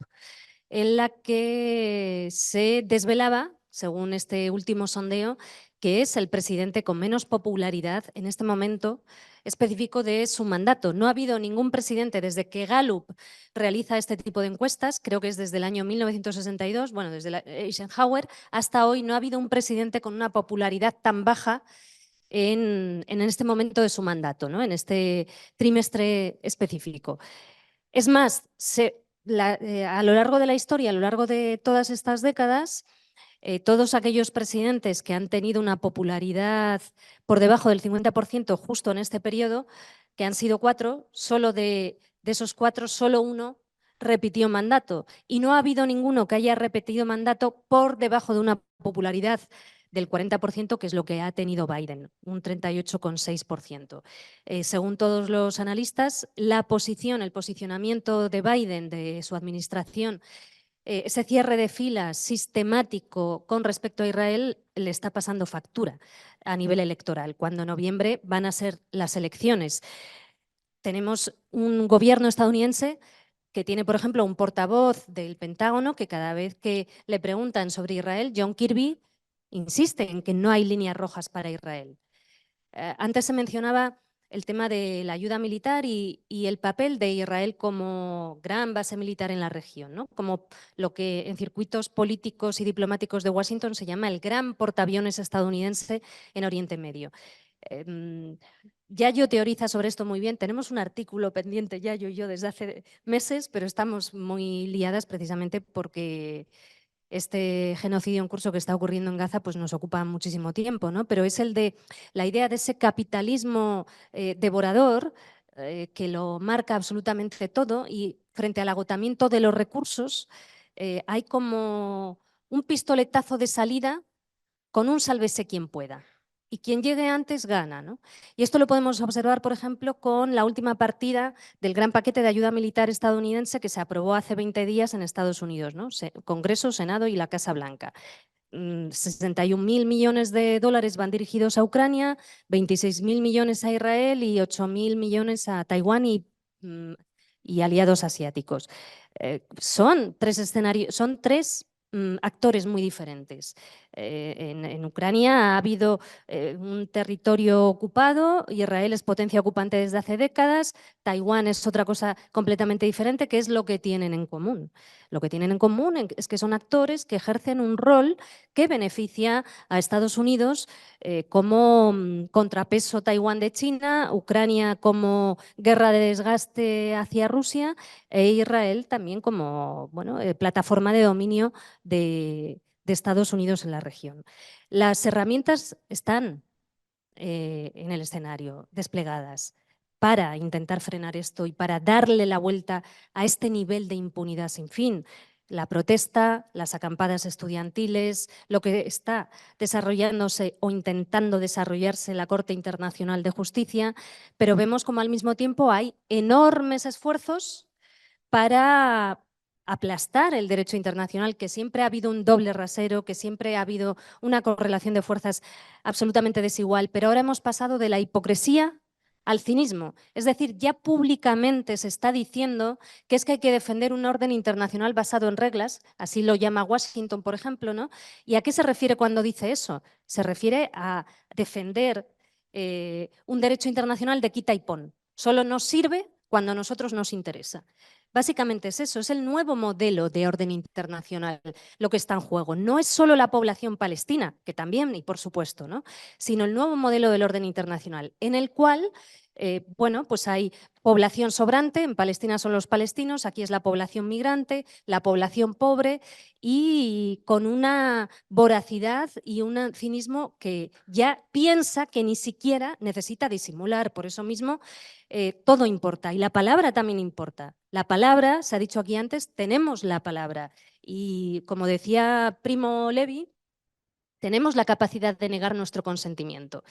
en la que se desvelaba, según este último sondeo, que es el presidente con menos popularidad en este momento específico de su mandato. No ha habido ningún presidente desde que Gallup realiza este tipo de encuestas, creo que es desde el año 1962, bueno, desde Eisenhower, hasta hoy no ha habido un presidente con una popularidad tan baja en este momento de su mandato, ¿no? En este trimestre específico. Es más, a lo largo de la historia, a lo largo de todas estas décadas, todos aquellos presidentes que han tenido una popularidad por debajo del 50% justo en este periodo, que han sido 4, solo de esos 4, solo uno repitió mandato. Y no ha habido ninguno que haya repetido mandato por debajo de una popularidad del 40%, que es lo que ha tenido Biden, un 38,6%. Según todos los analistas, el posicionamiento de Biden, de su administración, ese cierre de filas sistemático con respecto a Israel le está pasando factura a nivel electoral, cuando en noviembre van a ser las elecciones. Tenemos un gobierno estadounidense que tiene, por ejemplo, un portavoz del Pentágono que cada vez que le preguntan sobre Israel, John Kirby insiste en que no hay líneas rojas para Israel. Antes se mencionaba el tema de la ayuda militar y el papel de Israel como gran base militar en la región, ¿no? Como lo que en circuitos políticos y diplomáticos de Washington se llama el gran portaaviones estadounidense en Oriente Medio. Yayo teoriza sobre esto muy bien. Tenemos un artículo pendiente, Yayo y yo, desde hace meses, pero estamos muy liadas precisamente porque este genocidio en curso que está ocurriendo en Gaza pues nos ocupa muchísimo tiempo, ¿no? Pero es el de la idea de ese capitalismo devorador que lo marca absolutamente todo, y frente al agotamiento de los recursos hay como un pistoletazo de salida con un sálvese quien pueda. Y quien llegue antes gana, ¿no? Y esto lo podemos observar, por ejemplo, con la última partida del gran paquete de ayuda militar estadounidense que se aprobó hace 20 días en Estados Unidos, ¿no? Congreso, Senado y la Casa Blanca. 61.000 millones de dólares van dirigidos a Ucrania, 26.000 millones a Israel y 8.000 millones a Taiwán y aliados asiáticos. Son tres escenarios, son tres actores muy diferentes. En Ucrania ha habido un territorio ocupado, Israel es potencia ocupante desde hace décadas, Taiwán es otra cosa completamente diferente. ¿Qué es lo que tienen en común? Lo que tienen en común es que son actores que ejercen un rol que beneficia a Estados Unidos como contrapeso Taiwán de China, Ucrania como guerra de desgaste hacia Rusia e Israel también como plataforma de dominio de Estados Unidos en la región. Las herramientas están en el escenario, desplegadas, para intentar frenar esto y para darle la vuelta a este nivel de impunidad sin fin. La protesta, las acampadas estudiantiles, lo que está desarrollándose o intentando desarrollarse la Corte Internacional de Justicia, pero vemos como al mismo tiempo hay enormes esfuerzos para aplastar el derecho internacional, que siempre ha habido un doble rasero, que siempre ha habido una correlación de fuerzas absolutamente desigual, pero ahora hemos pasado de la hipocresía al cinismo. Es decir, ya públicamente se está diciendo que es que hay que defender un orden internacional basado en reglas, así lo llama Washington, por ejemplo, ¿no? ¿Y a qué se refiere cuando dice eso? Se refiere a defender un derecho internacional de quita y pon. Solo nos sirve cuando a nosotros nos interesa. Básicamente es eso, es el nuevo modelo de orden internacional lo que está en juego. No es solo la población palestina, que también, y por supuesto, ¿no? Sino el nuevo modelo del orden internacional, en el cual pues hay población sobrante, en Palestina son los palestinos, aquí es la población migrante, la población pobre, y con una voracidad y un cinismo que ya piensa que ni siquiera necesita disimular. Por eso mismo todo importa, y la palabra también importa. La palabra, se ha dicho aquí antes, tenemos la palabra, y como decía Primo Levi, tenemos la capacidad de negar nuestro consentimiento.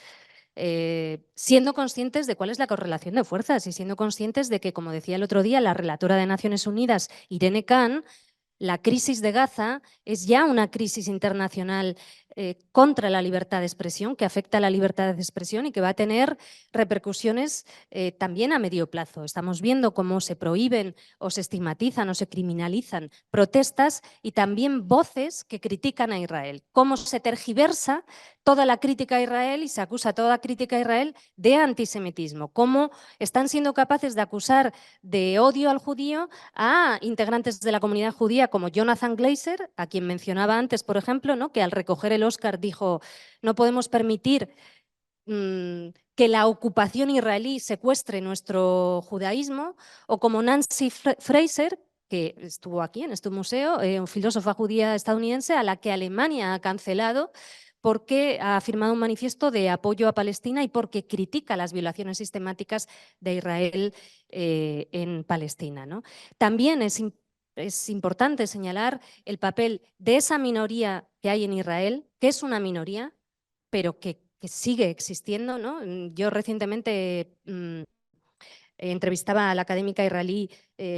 Siendo conscientes de cuál es la correlación de fuerzas y siendo conscientes de que, como decía el otro día la relatora de Naciones Unidas, Irene Khan, la crisis de Gaza es ya una crisis internacional contra la libertad de expresión, que afecta a la libertad de expresión y que va a tener repercusiones también a medio plazo. Estamos viendo cómo se prohíben o se estigmatizan o se criminalizan protestas y también voces que critican a Israel, cómo se tergiversa toda la crítica a Israel y se acusa toda crítica a Israel de antisemitismo, cómo están siendo capaces de acusar de odio al judío a integrantes de la comunidad judía como Jonathan Glazer, a quien mencionaba antes, por ejemplo, ¿no? Que al recoger el Oscar dijo: no podemos permitir que la ocupación israelí secuestre nuestro judaísmo, o como Nancy Fraser, que estuvo aquí en este museo, una filósofa judía estadounidense a la que Alemania ha cancelado porque ha firmado un manifiesto de apoyo a Palestina y porque critica las violaciones sistemáticas de Israel en Palestina, ¿no? También es importante señalar el papel de esa minoría que hay en Israel, que es una minoría, pero que sigue existiendo, ¿no? Yo recientemente entrevistaba a la académica israelí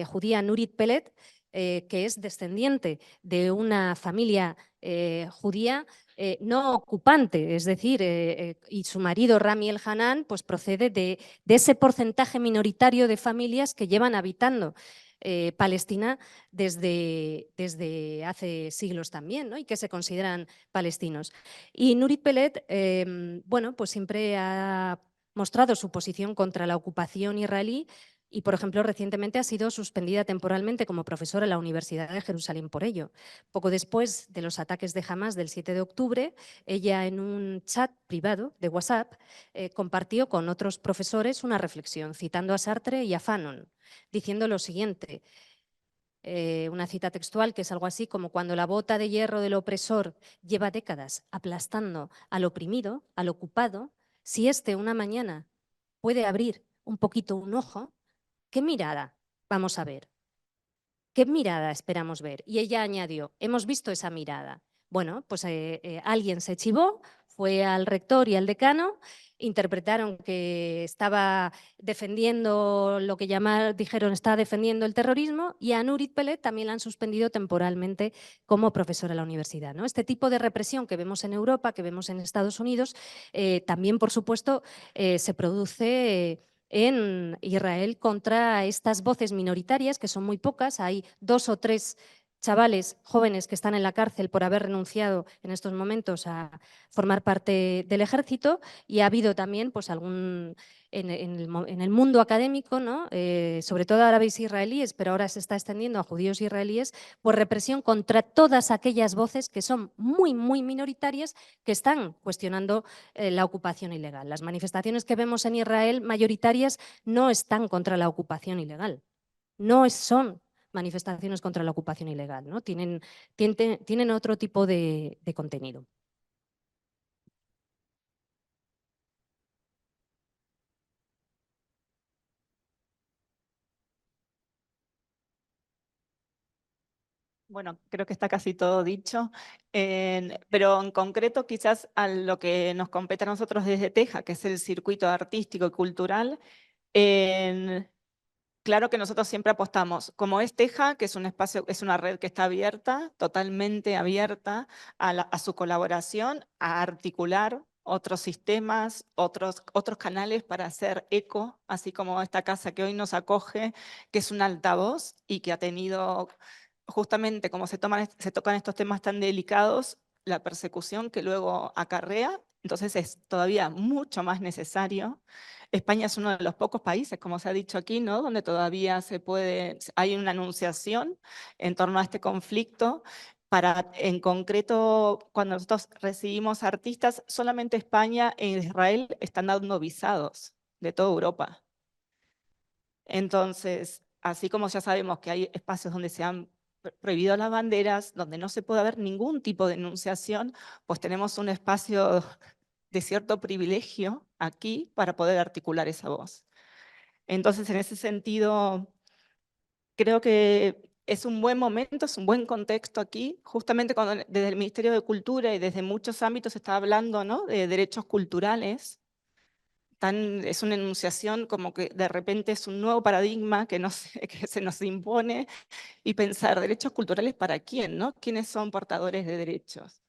judía Nurit Peled, que es descendiente de una familia judía no ocupante, es decir, y su marido Rami El Hanan pues procede de ese porcentaje minoritario de familias que llevan habitando Palestina desde hace siglos también, ¿no? Y que se consideran palestinos. Y Nurit Peled, bueno, pues siempre ha mostrado su posición contra la ocupación israelí y, por ejemplo, recientemente ha sido suspendida temporalmente como profesora en la Universidad de Jerusalén por ello. Poco después de los ataques de Hamas del 7 de octubre, ella en un chat privado de WhatsApp compartió con otros profesores una reflexión, citando a Sartre y a Fanon, diciendo lo siguiente, una cita textual que es algo así como: cuando la bota de hierro del opresor lleva décadas aplastando al oprimido, al ocupado, si éste una mañana puede abrir un poquito un ojo, ¿qué mirada vamos a ver? ¿Qué mirada esperamos ver? Y ella añadió, hemos visto esa mirada. Bueno, pues alguien se chivó, fue al rector y al decano, interpretaron que estaba defendiendo lo que dijeron, está defendiendo el terrorismo, y a Nurit Peled también la han suspendido temporalmente como profesora en la universidad, ¿no? Este tipo de represión que vemos en Europa, que vemos en Estados Unidos, también, por supuesto, se produce en Israel contra estas voces minoritarias, que son muy pocas. Hay 2 o 3 chavales jóvenes que están en la cárcel por haber renunciado en estos momentos a formar parte del ejército, y ha habido también pues, en el mundo académico, ¿no? Sobre todo árabes israelíes, pero ahora se está extendiendo a judíos israelíes, pues represión contra todas aquellas voces que son muy, muy minoritarias, que están cuestionando la ocupación ilegal. Las manifestaciones que vemos en Israel mayoritarias no están contra la ocupación ilegal, no son manifestaciones contra la ocupación ilegal, ¿no? Tienen otro tipo de contenido. Bueno, creo que está casi todo dicho, pero en concreto quizás a lo que nos compete a nosotros desde Teja, que es el circuito artístico y cultural. Claro que nosotros siempre apostamos, como es Teja, que es un espacio, es una red que está abierta, totalmente abierta a su colaboración, a articular otros sistemas, otros canales para hacer eco, así como esta casa que hoy nos acoge, que es un altavoz y que ha tenido, justamente como se tocan estos temas tan delicados, la persecución que luego acarrea, entonces es todavía mucho más necesario. España es uno de los pocos países, como se ha dicho aquí, ¿no? Donde todavía hay una anunciación en torno a este conflicto. En concreto, cuando nosotros recibimos artistas, solamente España e Israel están dando visados de toda Europa. Entonces, así como ya sabemos que hay espacios donde se han prohibido las banderas, donde no se puede haber ningún tipo de enunciación, pues tenemos un espacio de cierto privilegio aquí para poder articular esa voz. Entonces, en ese sentido, creo que es un buen momento, es un buen contexto aquí, justamente cuando desde el Ministerio de Cultura y desde muchos ámbitos se está hablando, ¿no?, de derechos culturales. Es una enunciación como que de repente es un nuevo paradigma que se nos impone, y pensar derechos culturales para quién, ¿no? ¿Quiénes son portadores de derechos?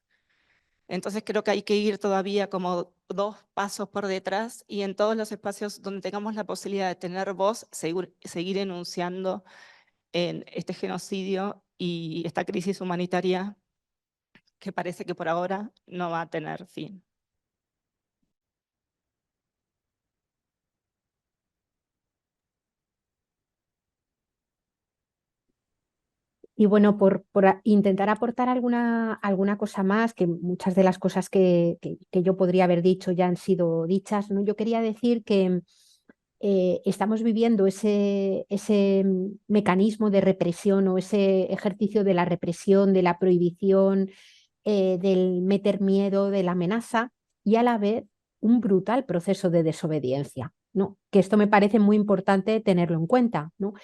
Entonces creo que hay que ir todavía como 2 pasos por detrás, y en todos los espacios donde tengamos la posibilidad de tener voz, seguir enunciando en este genocidio y esta crisis humanitaria que parece que por ahora no va a tener fin. Y bueno, por intentar aportar alguna cosa más, que muchas de las cosas que yo podría haber dicho ya han sido dichas, ¿no? Yo quería decir que estamos viviendo ese mecanismo de represión o ese ejercicio de la represión, de la prohibición, del meter miedo, de la amenaza y a la vez un brutal proceso de desobediencia, ¿no? Que esto me parece muy importante tenerlo en cuenta, ¿no?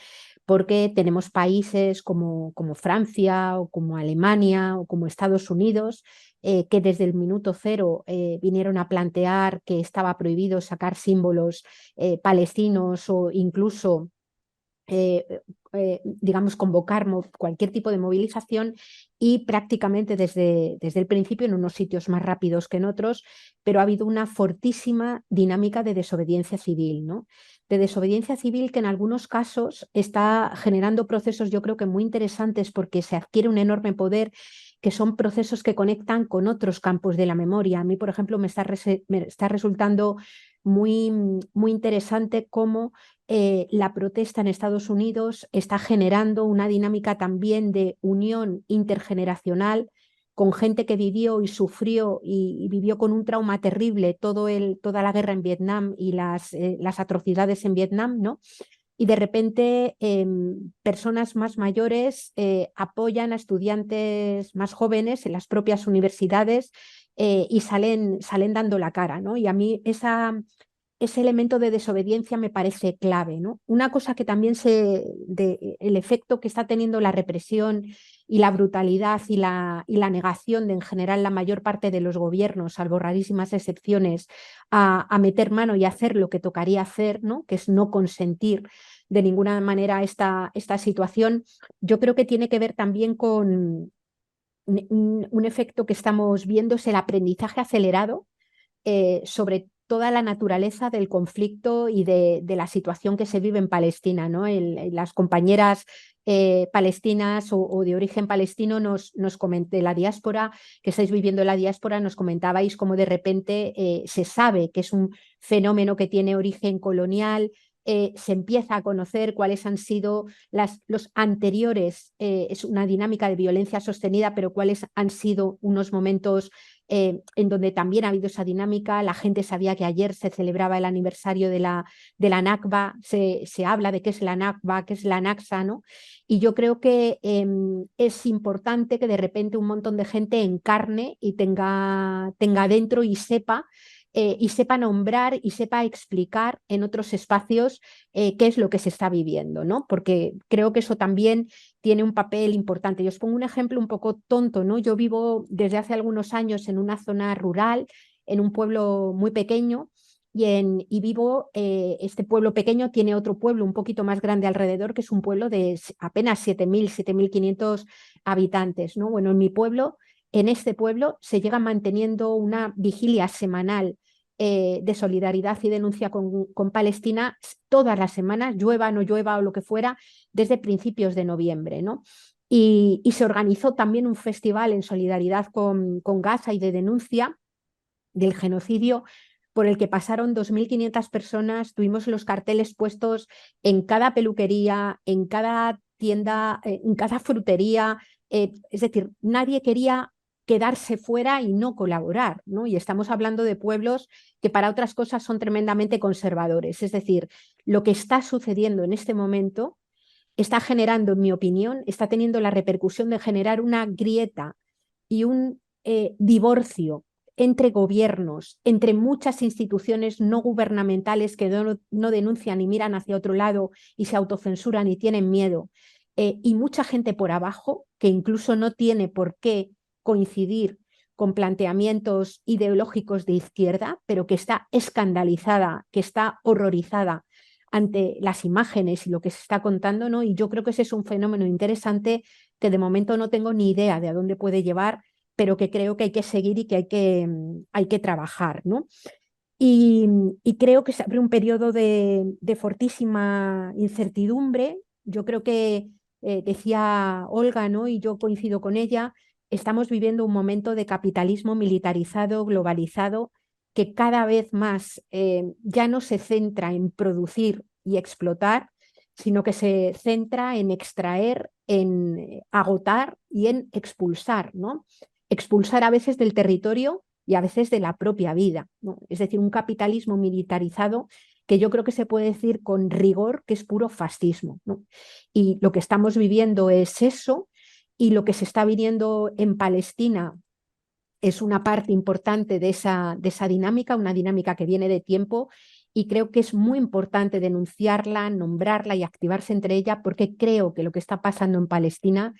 Porque tenemos países como Francia o como Alemania o como Estados Unidos que desde el minuto cero vinieron a plantear que estaba prohibido sacar símbolos palestinos o incluso digamos, convocar cualquier tipo de movilización y prácticamente desde el principio, en unos sitios más rápidos que en otros, pero ha habido una fortísima dinámica de desobediencia civil, ¿no? De desobediencia civil que en algunos casos está generando procesos yo creo que muy interesantes porque se adquiere un enorme poder, que son procesos que conectan con otros campos de la memoria. A mí, por ejemplo, me está resultando muy, muy interesante cómo la protesta en Estados Unidos está generando una dinámica también de unión intergeneracional con gente que vivió y sufrió y vivió con un trauma terrible toda la guerra en Vietnam y las atrocidades en Vietnam, ¿no? Y de repente personas más mayores apoyan a estudiantes más jóvenes en las propias universidades y salen dando la cara, ¿no? Y a mí ese elemento de desobediencia me parece clave, ¿no? Una cosa que también el efecto que está teniendo la represión y la brutalidad y la negación de en general la mayor parte de los gobiernos, salvo rarísimas excepciones, a meter mano y hacer lo que tocaría hacer, ¿no? Que es no consentir de ninguna manera esta situación, yo creo que tiene que ver también con un efecto que estamos viendo, es el aprendizaje acelerado sobre toda la naturaleza del conflicto y de la situación que se vive en Palestina, ¿no? Las compañeras palestinas o de origen palestino nos comenté, la diáspora, que estáis viviendo en la diáspora, nos comentabais cómo de repente se sabe que es un fenómeno que tiene origen colonial, se empieza a conocer cuáles han sido los anteriores, es una dinámica de violencia sostenida, pero cuáles han sido unos momentos en donde también ha habido esa dinámica. La gente sabía que ayer se celebraba el aniversario de la Nakba, se habla de qué es la Nakba, qué es la Naksa, ¿no? Y yo creo que es importante que de repente un montón de gente encarne y tenga dentro y sepa nombrar y sepa explicar en otros espacios qué es lo que se está viviendo, ¿no? Porque creo que eso también tiene un papel importante. Yo os pongo un ejemplo un poco tonto, ¿no? Yo vivo desde hace algunos años en una zona rural, en un pueblo muy pequeño, y vivo, este pueblo pequeño tiene otro pueblo un poquito más grande alrededor, que es un pueblo de apenas 7.000, 7.500 habitantes, ¿no? Bueno, en este pueblo se llega manteniendo una vigilia semanal de solidaridad y denuncia con Palestina todas las semanas, llueva, no llueva o lo que fuera, desde principios de noviembre, ¿no? Y se organizó también un festival en solidaridad con Gaza y de denuncia del genocidio por el que pasaron 2.500 personas. Tuvimos los carteles puestos en cada peluquería, en cada tienda, en cada frutería. Es decir, nadie quería quedarse fuera y no colaborar, ¿no? Y estamos hablando de pueblos que para otras cosas son tremendamente conservadores. Es decir, lo que está sucediendo en este momento está generando, en mi opinión, está teniendo la repercusión de generar una grieta y un divorcio entre gobiernos, entre muchas instituciones no gubernamentales que no denuncian y miran hacia otro lado y se autocensuran y tienen miedo, y mucha gente por abajo que incluso no tiene por qué coincidir con planteamientos ideológicos de izquierda, pero que está escandalizada, que está horrorizada ante las imágenes y lo que se está contando, ¿no? Y yo creo que ese es un fenómeno interesante que de momento no tengo ni idea de a dónde puede llevar, pero que creo que hay que seguir y que hay que trabajar, ¿no? Y creo que se abre un periodo de fortísima incertidumbre. Yo creo que, decía Olga, ¿no? Y yo coincido con ella, estamos viviendo un momento de capitalismo militarizado, globalizado, que cada vez más ya no se centra en producir y explotar, sino que se centra en extraer, en agotar y en expulsar, ¿no? Expulsar a veces del territorio y a veces de la propia vida, ¿no? Es decir, un capitalismo militarizado que yo creo que se puede decir con rigor que es puro fascismo, ¿no? Y lo que estamos viviendo es eso, y lo que se está viviendo en Palestina es una parte importante de esa dinámica, una dinámica que viene de tiempo, y creo que es muy importante denunciarla, nombrarla y activarse entre ella, porque creo que lo que está pasando en Palestina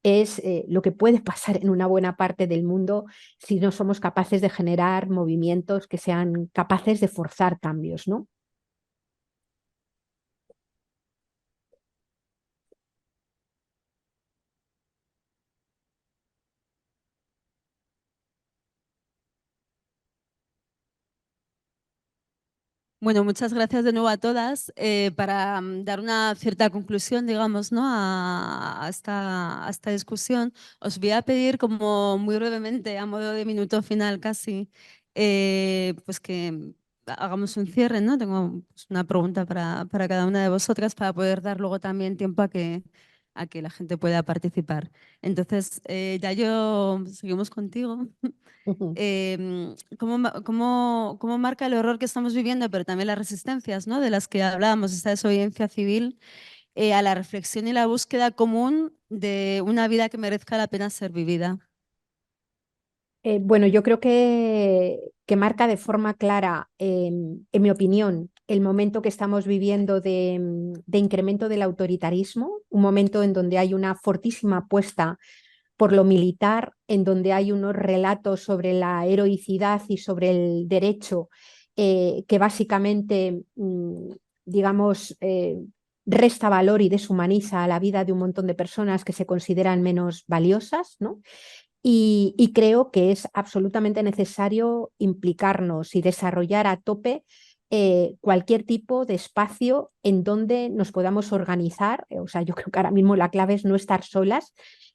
es lo que puede pasar en una buena parte del mundo si no somos capaces de generar movimientos que sean capaces de forzar cambios, ¿no? Bueno, muchas gracias de nuevo a todas. Para dar una cierta conclusión, digamos, ¿no? a esta discusión, os voy a pedir como muy brevemente, a modo de minuto final casi, pues que hagamos un cierre, ¿no? Tengo pues, una pregunta para cada una de vosotras para poder dar luego también tiempo a que la gente pueda participar. Entonces, Yayo, seguimos contigo. ¿Cómo marca el horror que estamos viviendo, pero también las resistencias, ¿no? de las que hablábamos, esta desobediencia civil, a la reflexión y la búsqueda común de una vida que merezca la pena ser vivida? Bueno, yo creo que marca de forma clara, en mi opinión, el momento que estamos viviendo de incremento del autoritarismo, un momento en donde hay una fortísima apuesta por lo militar, en donde hay unos relatos sobre la heroicidad y sobre el derecho que básicamente, digamos, resta valor y deshumaniza a la vida de un montón de personas que se consideran menos valiosas, ¿no? Y creo que es absolutamente necesario implicarnos y desarrollar a tope cualquier tipo de espacio en donde nos podamos organizar. O sea, yo creo que ahora mismo la clave es no estar solas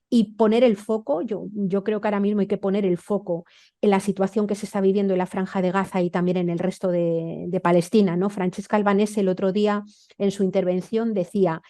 y poner el foco. Yo creo que ahora mismo hay que poner el foco en la situación que se está viviendo en la Franja de Gaza y también en el resto de Palestina, ¿no? Francesca Albanese el otro día en su intervención decía: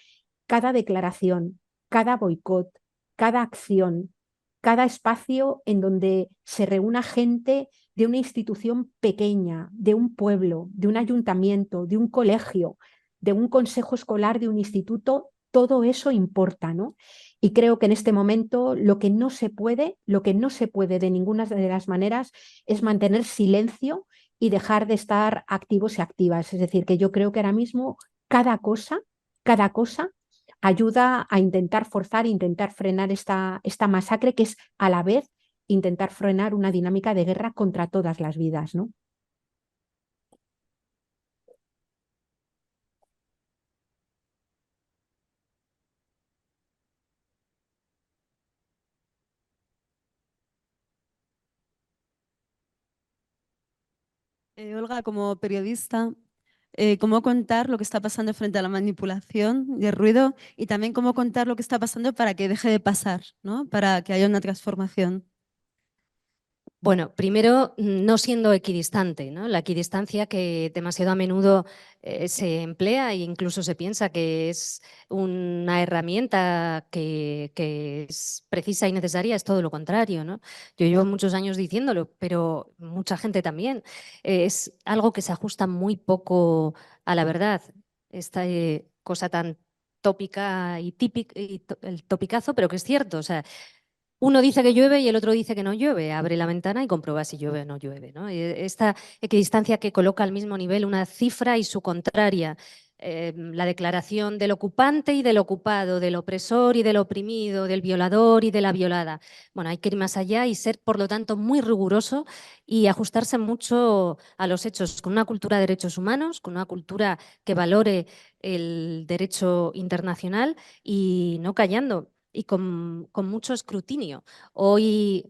cada declaración, cada boicot, cada acción, cada espacio en donde se reúna gente de una institución pequeña, de un pueblo, de un ayuntamiento, de un colegio, de un consejo escolar, de un instituto, todo eso importa, ¿no? Y creo que en este momento lo que no se puede de ninguna de las maneras es mantener silencio y dejar de estar activos y activas. Es decir, que yo creo que ahora mismo cada cosa ayuda a intentar forzar, intentar frenar esta masacre, que es a la vez intentar frenar una dinámica de guerra contra todas las vidas, ¿no? Olga, como periodista, ¿cómo contar lo que está pasando frente a la manipulación y el ruido? Y también cómo contar lo que está pasando para que deje de pasar, ¿no? Para que haya una transformación. Bueno, primero, no siendo equidistante, ¿no? La equidistancia que demasiado a menudo se emplea e incluso se piensa que es una herramienta que es precisa y necesaria, es todo lo contrario, ¿no? Yo llevo muchos años diciéndolo, pero mucha gente también. Es algo que se ajusta muy poco a la verdad. Esta cosa tan tópica y típica, el topicazo, pero que es cierto, o sea, uno dice que llueve y el otro dice que no llueve. Abre la ventana y comprueba si llueve o no llueve, ¿no? Esta equidistancia que coloca al mismo nivel una cifra y su contraria. La declaración del ocupante y del ocupado, del opresor y del oprimido, del violador y de la violada. Bueno, hay que ir más allá y ser, por lo tanto, muy riguroso y ajustarse mucho a los hechos, con una cultura de derechos humanos, con una cultura que valore el derecho internacional y no callando. Y con mucho escrutinio.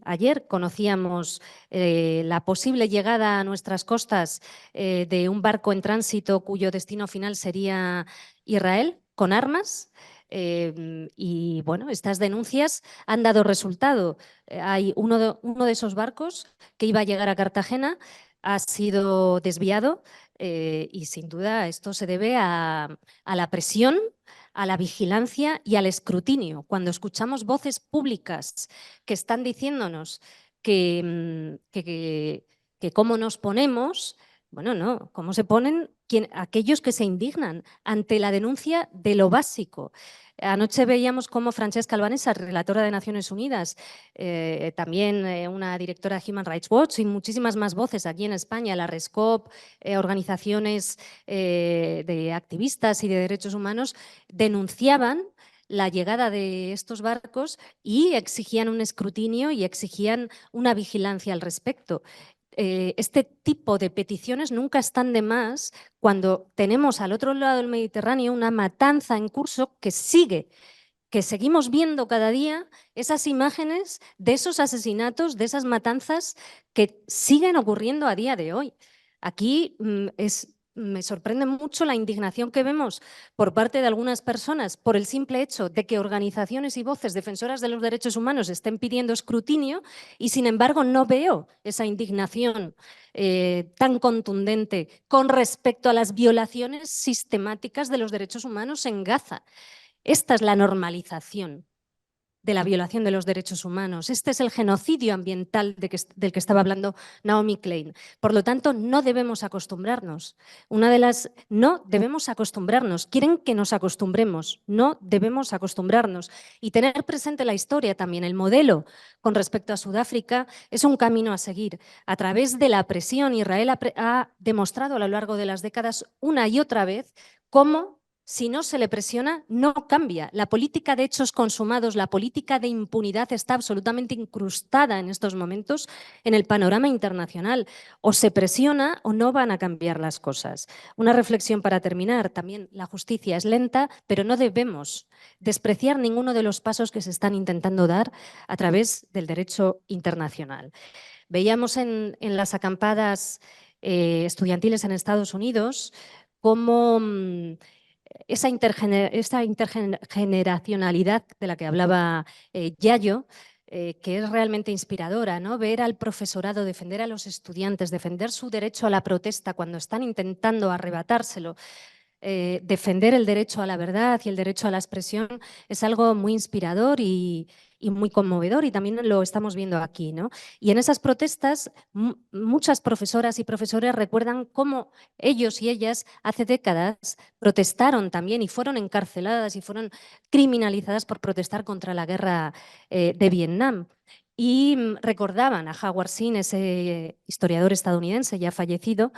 Ayer conocíamos la posible llegada a nuestras costas de un barco en tránsito cuyo destino final sería Israel, con armas. Y bueno, estas denuncias han dado resultado. Hay uno de esos barcos que iba a llegar a Cartagena, ha sido desviado y sin duda esto se debe a la presión, a la vigilancia y al escrutinio. Cuando escuchamos voces públicas que están diciéndonos que cómo nos ponemos, bueno, no, cómo se ponen aquellos que se indignan ante la denuncia de lo básico. Anoche veíamos cómo Francesca Albanesa, relatora de Naciones Unidas, también una directora de Human Rights Watch y muchísimas más voces aquí en España, la RESCOP, organizaciones de activistas y de derechos humanos, denunciaban la llegada de estos barcos y exigían un escrutinio y exigían una vigilancia al respecto. Este tipo de peticiones nunca están de más cuando tenemos al otro lado del Mediterráneo una matanza en curso que sigue, que seguimos viendo cada día esas imágenes de esos asesinatos, de esas matanzas que siguen ocurriendo a día de hoy. Aquí me sorprende mucho la indignación que vemos por parte de algunas personas por el simple hecho de que organizaciones y voces defensoras de los derechos humanos estén pidiendo escrutinio y, sin embargo, no veo esa indignación tan contundente con respecto a las violaciones sistemáticas de los derechos humanos en Gaza. Esta es la normalización de la violación de los derechos humanos. Este es el genocidio ambiental del que estaba hablando Naomi Klein. Por lo tanto, no debemos acostumbrarnos. No debemos acostumbrarnos. Quieren que nos acostumbremos. No debemos acostumbrarnos. Y tener presente la historia también, el modelo con respecto a Sudáfrica, es un camino a seguir. A través de la presión, Israel ha demostrado a lo largo de las décadas una y otra vez cómo, si no se le presiona, no cambia. La política de hechos consumados, la política de impunidad está absolutamente incrustada en estos momentos en el panorama internacional. O se presiona o no van a cambiar las cosas. Una reflexión para terminar. También la justicia es lenta, pero no debemos despreciar ninguno de los pasos que se están intentando dar a través del derecho internacional. Veíamos en las acampadas estudiantiles en Estados Unidos cómo esa intergeneracionalidad de la que hablaba Yayo, que es realmente inspiradora, ¿no? Ver al profesorado defender a los estudiantes, defender su derecho a la protesta cuando están intentando arrebatárselo, defender el derecho a la verdad y el derecho a la expresión es algo muy inspirador y muy conmovedor, y también lo estamos viendo aquí, ¿no? Y en esas protestas muchas profesoras y profesores recuerdan cómo ellos y ellas hace décadas protestaron también y fueron encarceladas y fueron criminalizadas por protestar contra la guerra de Vietnam. Y recordaban a Howard Zinn, ese historiador estadounidense ya fallecido,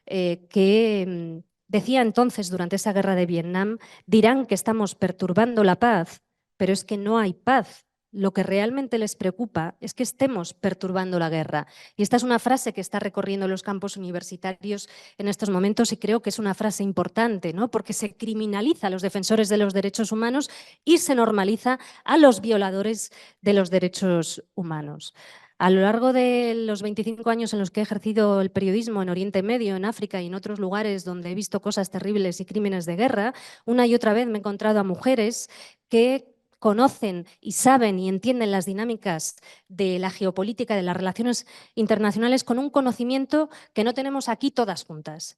que decía entonces, durante esa guerra de Vietnam, dirán que estamos perturbando la paz, pero es que no hay paz. Lo que realmente les preocupa es que estemos perturbando la guerra. Y esta es una frase que está recorriendo los campus universitarios en estos momentos y creo que es una frase importante, ¿no? Porque se criminaliza a los defensores de los derechos humanos y se normaliza a los violadores de los derechos humanos. A lo largo de los 25 años en los que he ejercido el periodismo en Oriente Medio, en África y en otros lugares donde he visto cosas terribles y crímenes de guerra, una y otra vez me he encontrado a mujeres que conocen y saben y entienden las dinámicas de la geopolítica, de las relaciones internacionales, con un conocimiento que no tenemos aquí todas juntas,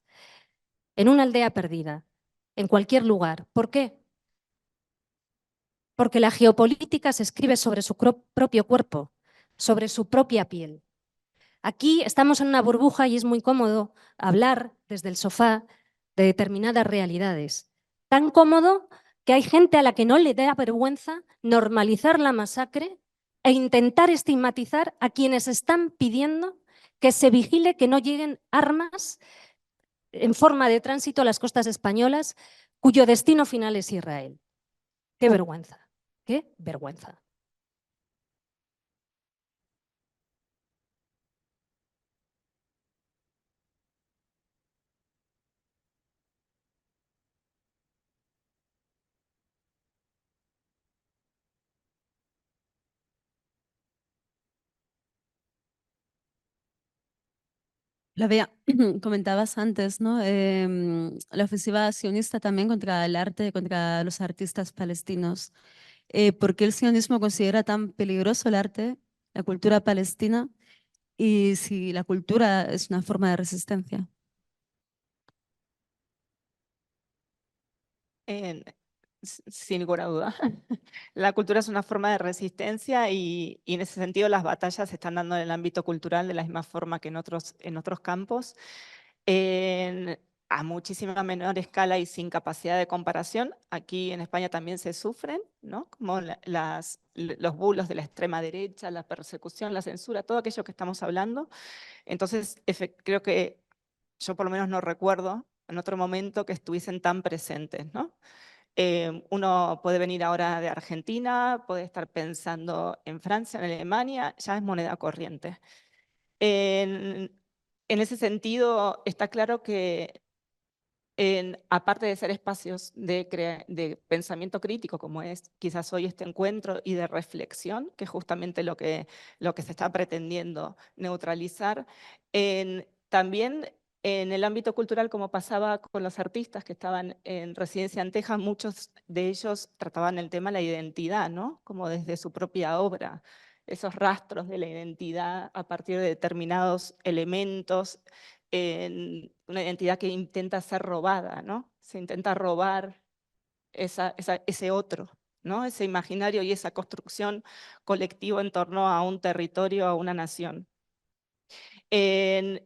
en una aldea perdida, en cualquier lugar. ¿Por qué? Porque la geopolítica se escribe sobre su propio cuerpo, sobre su propia piel. Aquí estamos en una burbuja y es muy cómodo hablar desde el sofá de determinadas realidades. Tan cómodo que hay gente a la que no le da vergüenza normalizar la masacre e intentar estigmatizar a quienes están pidiendo que se vigile que no lleguen armas en forma de tránsito a las costas españolas, cuyo destino final es Israel. ¡Qué vergüenza! ¡Qué vergüenza! Flavia, comentabas antes, ¿no? La ofensiva sionista también contra el arte, contra los artistas palestinos. ¿Por qué el sionismo considera tan peligroso el arte, la cultura palestina? y si la cultura es una forma de resistencia. Sin lugar a duda. La cultura es una forma de resistencia y en ese sentido las batallas se están dando en el ámbito cultural de la misma forma que en otros campos, a muchísima menor escala y sin capacidad de comparación. Aquí en España también se sufren, ¿no? Como los bulos de la extrema derecha, la persecución, la censura, todo aquello que estamos hablando. Entonces, creo que yo por lo menos no recuerdo en otro momento que estuviesen tan presentes, ¿no? Uno puede venir ahora de Argentina, puede estar pensando en Francia, en Alemania, ya es moneda corriente. En, en ese sentido, está claro que aparte de ser espacios de pensamiento crítico, como es quizás hoy este encuentro, y de reflexión, que es justamente lo que se está pretendiendo neutralizar, también en el ámbito cultural, como pasaba con los artistas que estaban en residencia en Texas, muchos de ellos trataban el tema de la identidad, ¿no? Como desde su propia obra, esos rastros de la identidad a partir de determinados elementos, en una identidad que intenta ser robada, ¿no? Se intenta robar ese otro, ¿no? Ese imaginario y esa construcción colectiva en torno a un territorio, a una nación. En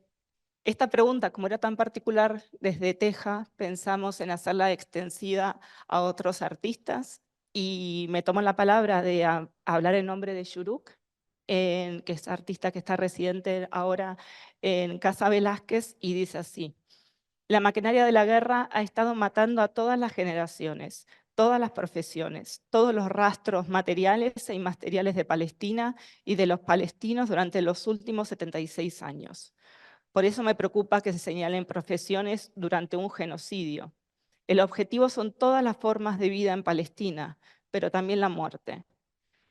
esta pregunta, como era tan particular desde Texas, pensamos en hacerla extensiva a otros artistas y me tomo la palabra de hablar en nombre de Shuruk, que es artista que está residente ahora en Casa Velázquez, y dice así: la maquinaria de la guerra ha estado matando a todas las generaciones, todas las profesiones, todos los rastros materiales e inmateriales de Palestina y de los palestinos durante los últimos 76 años. Por eso me preocupa que se señalen profesiones durante un genocidio. El objetivo son todas las formas de vida en Palestina, pero también la muerte.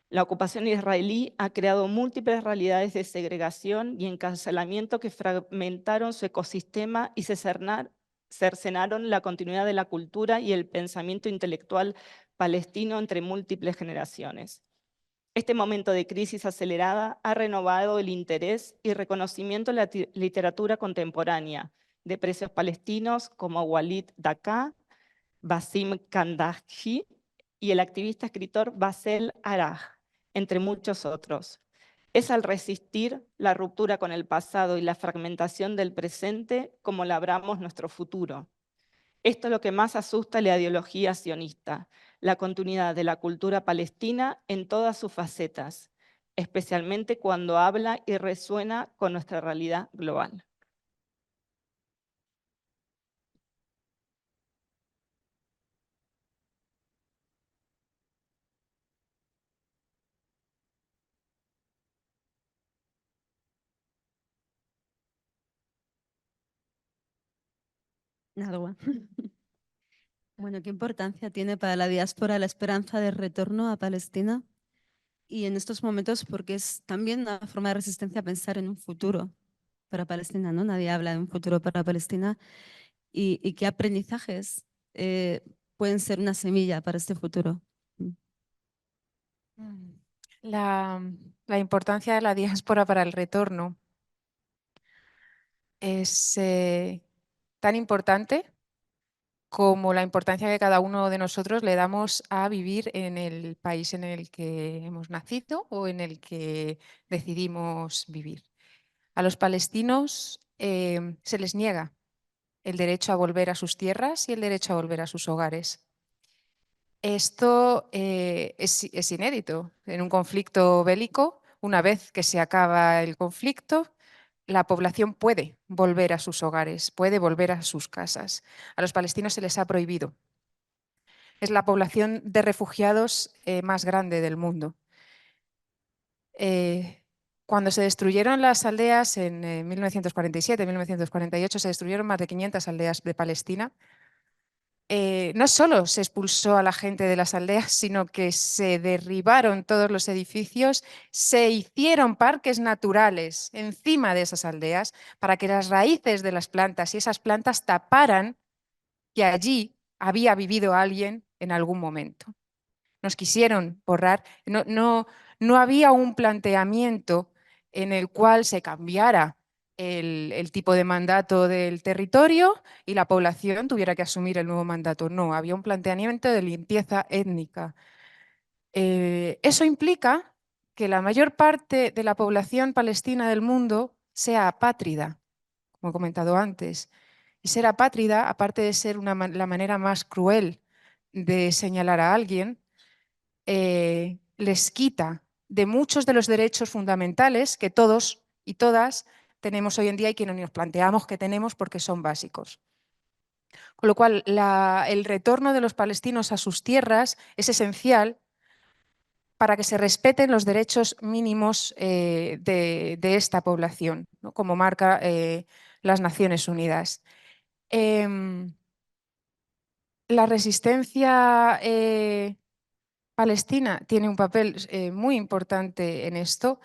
La ocupación israelí ha creado múltiples realidades de segregación y encarcelamiento que fragmentaron su ecosistema y cercenaron la continuidad de la cultura y el pensamiento intelectual palestino entre múltiples generaciones. Este momento de crisis acelerada ha renovado el interés y reconocimiento en la literatura contemporánea de presos palestinos como Walid Daqqa, Basim Kandaji y el activista escritor Basel Araj, entre muchos otros. Es al resistir la ruptura con el pasado y la fragmentación del presente como labramos nuestro futuro. Esto es lo que más asusta a la ideología sionista, la continuidad de la cultura palestina en todas sus facetas, especialmente cuando habla y resuena con nuestra realidad global. Nada. Bueno, ¿qué importancia tiene para la diáspora la esperanza de retorno a Palestina? Y en estos momentos, porque es también una forma de resistencia pensar en un futuro para Palestina, ¿no? Nadie habla de un futuro para Palestina. ¿Y qué aprendizajes pueden ser una semilla para este futuro? La importancia de la diáspora para el retorno es tan importante como la importancia que cada uno de nosotros le damos a vivir en el país en el que hemos nacido o en el que decidimos vivir. A los palestinos se les niega el derecho a volver a sus tierras y el derecho a volver a sus hogares. Esto es inédito. En un conflicto bélico, una vez que se acaba el conflicto, la población puede volver a sus hogares, puede volver a sus casas. A los palestinos se les ha prohibido. Es la población de refugiados más grande del mundo. Cuando se destruyeron las aldeas en 1947, 1948, se destruyeron más de 500 aldeas de Palestina. No solo se expulsó a la gente de las aldeas, sino que se derribaron todos los edificios, se hicieron parques naturales encima de esas aldeas para que las raíces de las plantas y esas plantas taparan que allí había vivido alguien en algún momento. Nos quisieron borrar, no había un planteamiento en el cual se cambiara el tipo de mandato del territorio y la población tuviera que asumir el nuevo mandato. No, había un planteamiento de limpieza étnica. Eso implica que la mayor parte de la población palestina del mundo sea apátrida, como he comentado antes. Y ser apátrida, aparte de ser la manera más cruel de señalar a alguien, les quita de muchos de los derechos fundamentales que todos y todas tenemos hoy en día y que no nos planteamos que tenemos porque son básicos. Con lo cual, el retorno de los palestinos a sus tierras es esencial para que se respeten los derechos mínimos de esta población, ¿no? Como marca las Naciones Unidas. La resistencia palestina tiene un papel muy importante en esto,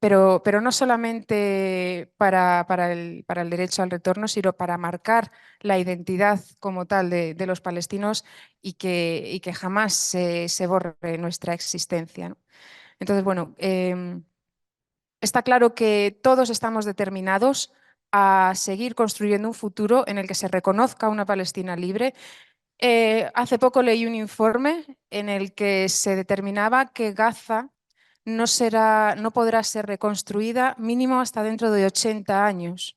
pero no solamente para el derecho al retorno, sino para marcar la identidad como tal de los palestinos y que jamás se borre nuestra existencia, ¿no? Entonces, bueno, está claro que todos estamos determinados a seguir construyendo un futuro en el que se reconozca una Palestina libre. Hace poco leí un informe en el que se determinaba que Gaza no podrá ser reconstruida mínimo hasta dentro de 80 años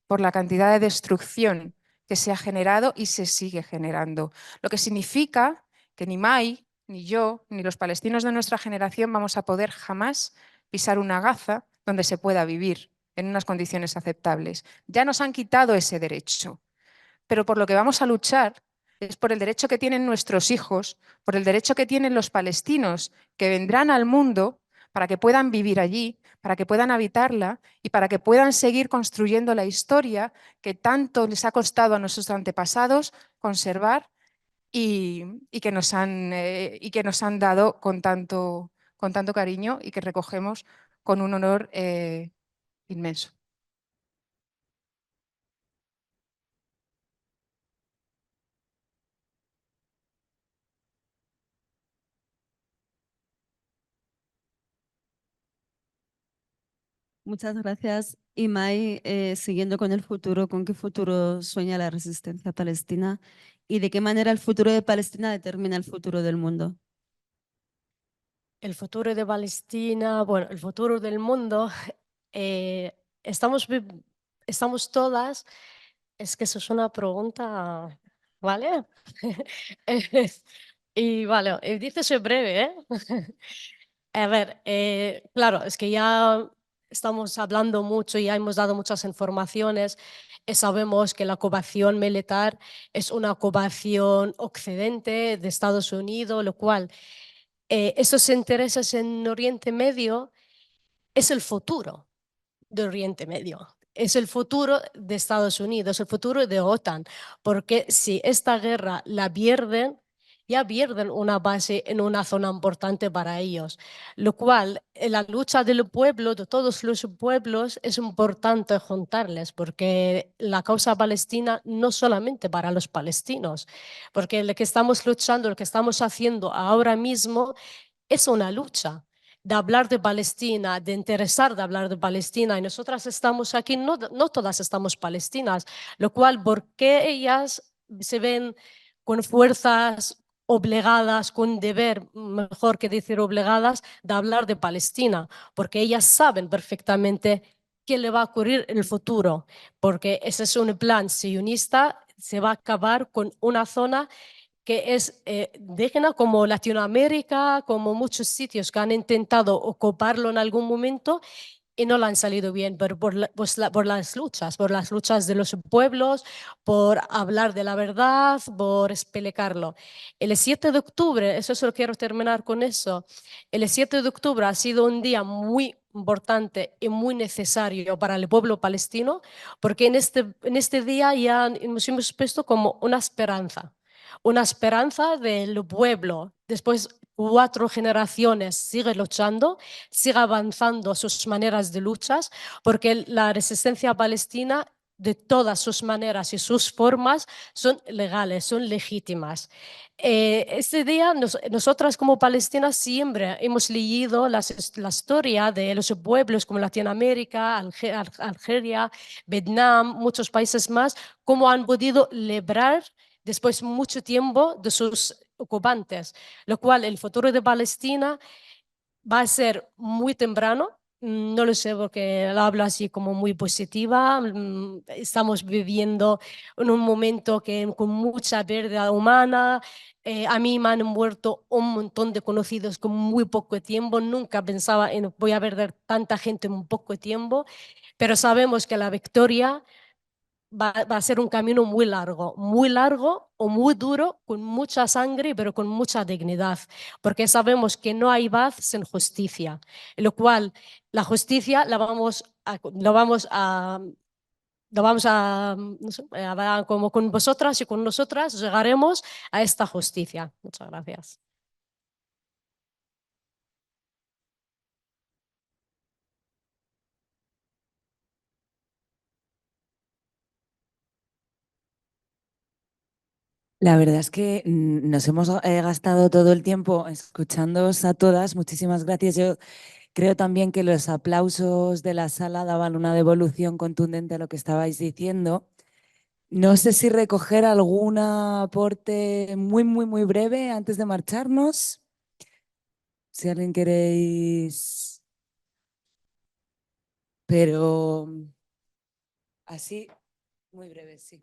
por la cantidad de destrucción que se ha generado y se sigue generando. Lo que significa que ni Mai, ni yo, ni los palestinos de nuestra generación vamos a poder jamás pisar una Gaza donde se pueda vivir en unas condiciones aceptables. Ya nos han quitado ese derecho, pero por lo que vamos a luchar es por el derecho que tienen nuestros hijos, por el derecho que tienen los palestinos que vendrán al mundo para que puedan vivir allí, para que puedan habitarla y para que puedan seguir construyendo la historia que tanto les ha costado a nuestros antepasados conservar y que nos han dado con tanto cariño y que recogemos con un honor inmenso. Muchas gracias. Y Mai, siguiendo con el futuro, ¿con qué futuro sueña la resistencia palestina? ¿Y de qué manera el futuro de Palestina determina el futuro del mundo? El futuro de Palestina, bueno, el futuro del mundo, estamos todas, es que eso es una pregunta, ¿vale? Y vale, dice breve, ¿eh? A ver, claro, es que ya estamos hablando mucho y ya hemos dado muchas informaciones. Sabemos que la ocupación militar es una ocupación occidente de Estados Unidos, lo cual esos intereses en Oriente Medio es el futuro de Oriente Medio. Es el futuro de Estados Unidos, el futuro de OTAN, porque si esta guerra la pierden, ya pierden una base en una zona importante para ellos, lo cual la lucha del pueblo, de todos los pueblos, es importante juntarles, porque la causa palestina no solamente para los palestinos, porque lo que estamos luchando, lo que estamos haciendo ahora mismo es una lucha de hablar de Palestina, de interesar de hablar de Palestina, y nosotras estamos aquí, no todas estamos palestinas, lo cual, ¿por qué ellas se ven con fuerzas obligadas, con deber, mejor que decir obligadas, de hablar de Palestina? Porque ellas saben perfectamente qué le va a ocurrir en el futuro, porque ese es un plan sionista, se va a acabar con una zona que es digna como Latinoamérica, como muchos sitios que han intentado ocuparlo en algún momento y no lo han salido bien, pero por las luchas de los pueblos, por hablar de la verdad, por explicarlo. El 7 de octubre, eso solo quiero terminar con eso, el 7 de octubre ha sido un día muy importante y muy necesario para el pueblo palestino, porque en este día ya nos hemos puesto como una esperanza del pueblo. Después 4 generaciones sigue luchando, sigue avanzando sus maneras de luchas, porque la resistencia palestina de todas sus maneras y sus formas son legales, son legítimas. Este día nosotras como palestinas siempre hemos leído la historia de los pueblos como Latinoamérica, Algeria, Vietnam, muchos países más, cómo han podido librar después mucho tiempo de sus ocupantes, lo cual el futuro de Palestina va a ser muy temprano. No lo sé porque la hablo así como muy positiva. Estamos viviendo en un momento con mucha pérdida humana. A mí me han muerto un montón de conocidos con muy poco tiempo. Nunca pensaba en voy a perder tanta gente en poco tiempo, pero sabemos que la victoria va a ser un camino muy largo o muy duro, con mucha sangre, pero con mucha dignidad, porque sabemos que no hay paz sin justicia, lo cual la justicia la vamos a, no sé, como con vosotras y con nosotras llegaremos a esta justicia. Muchas gracias. La verdad es que nos hemos gastado todo el tiempo escuchándoos a todas. Muchísimas gracias. Yo creo también que los aplausos de la sala daban una devolución contundente a lo que estabais diciendo. No sé si recoger algún aporte muy, muy, muy breve antes de marcharnos. Si alguien queréis... Pero así, muy breve, sí.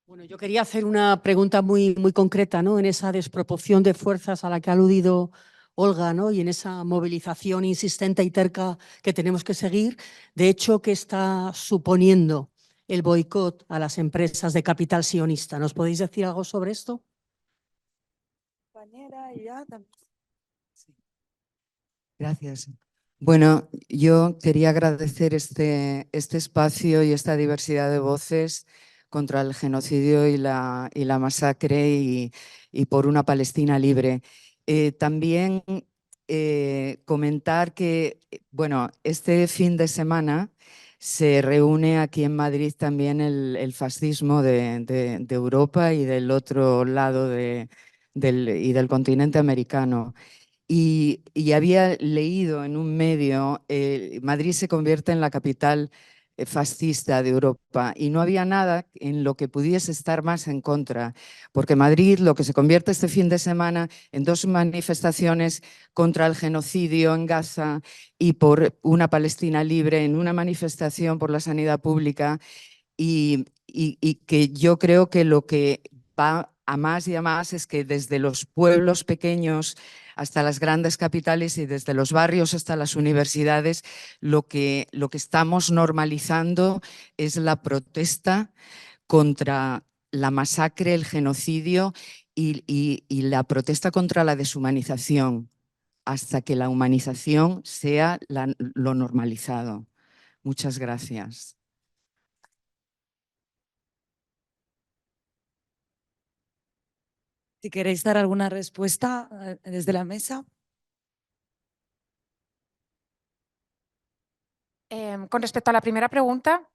Bueno, yo quería hacer una pregunta muy, muy concreta, ¿no? En esa desproporción de fuerzas a la que ha aludido Olga, ¿no? Y en esa movilización insistente y terca que tenemos que seguir. De hecho, ¿qué está suponiendo el boicot a las empresas de capital sionista? ¿Nos podéis decir algo sobre esto? Compañera, ya también. Sí. Gracias. Bueno, yo quería agradecer este espacio y esta diversidad de voces contra el genocidio y la masacre y por una Palestina libre. También comentar que, bueno, este fin de semana se reúne aquí en Madrid también el fascismo de Europa y del otro lado del continente americano. Y había leído en un medio, Madrid se convierte en la capital fascista de Europa y no había nada en lo que pudiese estar más en contra, porque Madrid lo que se convierte este fin de semana en dos manifestaciones contra el genocidio en Gaza y por una Palestina libre, en una manifestación por la sanidad pública y que yo creo que lo que va a más y a más es que desde los pueblos pequeños hasta las grandes capitales y desde los barrios hasta las universidades, lo que estamos normalizando es la protesta contra la masacre, el genocidio y la protesta contra la deshumanización, hasta que la humanización sea lo normalizado. Muchas gracias. Si queréis dar alguna respuesta desde la mesa. Con respecto a la primera pregunta,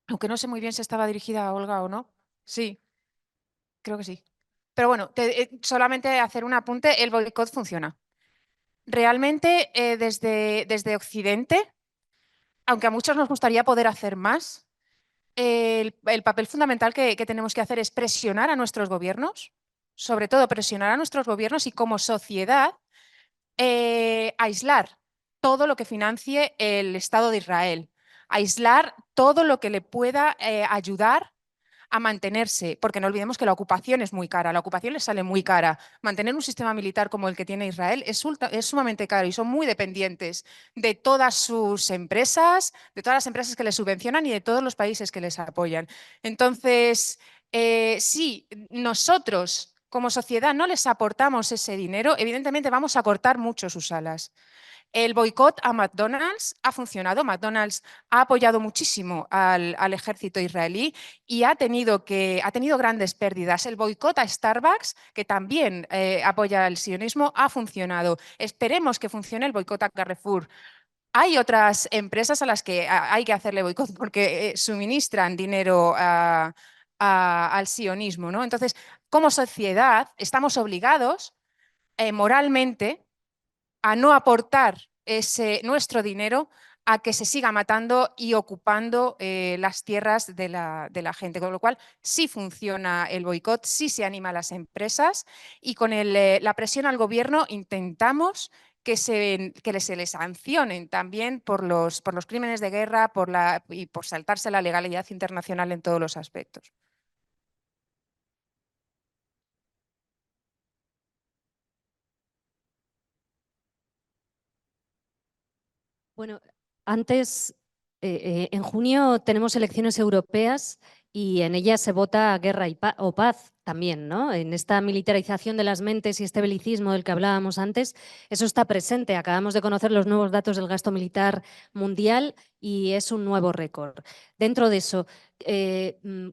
aunque no sé muy bien si estaba dirigida a Olga o no. Sí, creo que sí. Pero bueno, solamente hacer un apunte, el boicot funciona. Realmente desde Occidente, aunque a muchos nos gustaría poder hacer más, el papel fundamental que tenemos que hacer es presionar a nuestros gobiernos, sobre todo presionar a nuestros gobiernos y como sociedad aislar todo lo que financie el Estado de Israel, aislar todo lo que le pueda ayudar a mantenerse, porque no olvidemos que la ocupación es muy cara, la ocupación les sale muy cara. Mantener un sistema militar como el que tiene Israel es sumamente caro y son muy dependientes de todas sus empresas, de todas las empresas que les subvencionan y de todos los países que les apoyan. Entonces, si nosotros como sociedad no les aportamos ese dinero, evidentemente vamos a cortar mucho sus alas. El boicot a McDonald's ha funcionado. McDonald's ha apoyado muchísimo al ejército israelí y ha tenido grandes pérdidas. El boicot a Starbucks, que también apoya el sionismo, ha funcionado. Esperemos que funcione el boicot a Carrefour. hay otras empresas a las que hay que hacerle boicot porque suministran dinero al sionismo, ¿no? Entonces, como sociedad, estamos obligados moralmente a no aportar nuestro dinero a que se siga matando y ocupando las tierras de la gente. Con lo cual, sí funciona el boicot, sí se anima a las empresas y con la presión al gobierno intentamos que se les sancionen también por los crímenes de guerra y por saltarse la legalidad internacional en todos los aspectos. Bueno, antes, en junio tenemos elecciones europeas y en ellas se vota guerra o paz también, ¿no? En esta militarización de las mentes y este belicismo del que hablábamos antes, eso está presente. Acabamos de conocer los nuevos datos del gasto militar mundial y es un nuevo récord. Dentro de eso,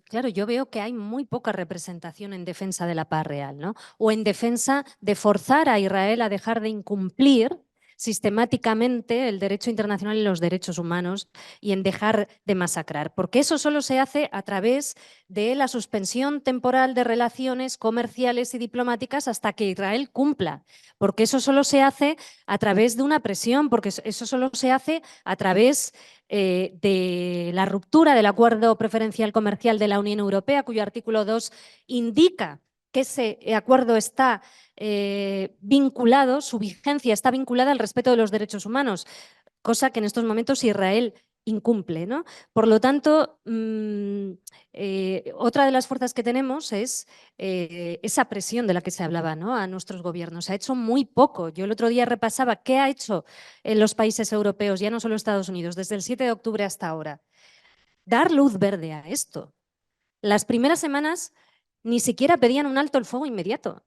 claro, yo veo que hay muy poca representación en defensa de la paz real, ¿no? O en defensa de forzar a Israel a dejar de incumplir sistemáticamente el derecho internacional y los derechos humanos y en dejar de masacrar, porque eso solo se hace a través de la suspensión temporal de relaciones comerciales y diplomáticas hasta que Israel cumpla, porque eso solo se hace a través de una presión, porque eso solo se hace a través de la ruptura del acuerdo preferencial comercial de la Unión Europea, cuyo artículo 2 indica que ese acuerdo está vinculado, su vigencia está vinculada al respeto de los derechos humanos, cosa que en estos momentos Israel incumple, ¿no? Por lo tanto, otra de las fuerzas que tenemos es esa presión de la que se hablaba, ¿no? A nuestros gobiernos. Se ha hecho muy poco. Yo el otro día repasaba qué ha hecho en los países europeos, ya no solo Estados Unidos, desde el 7 de octubre hasta ahora. Dar luz verde a esto. Las primeras semanas ni siquiera pedían un alto el fuego inmediato.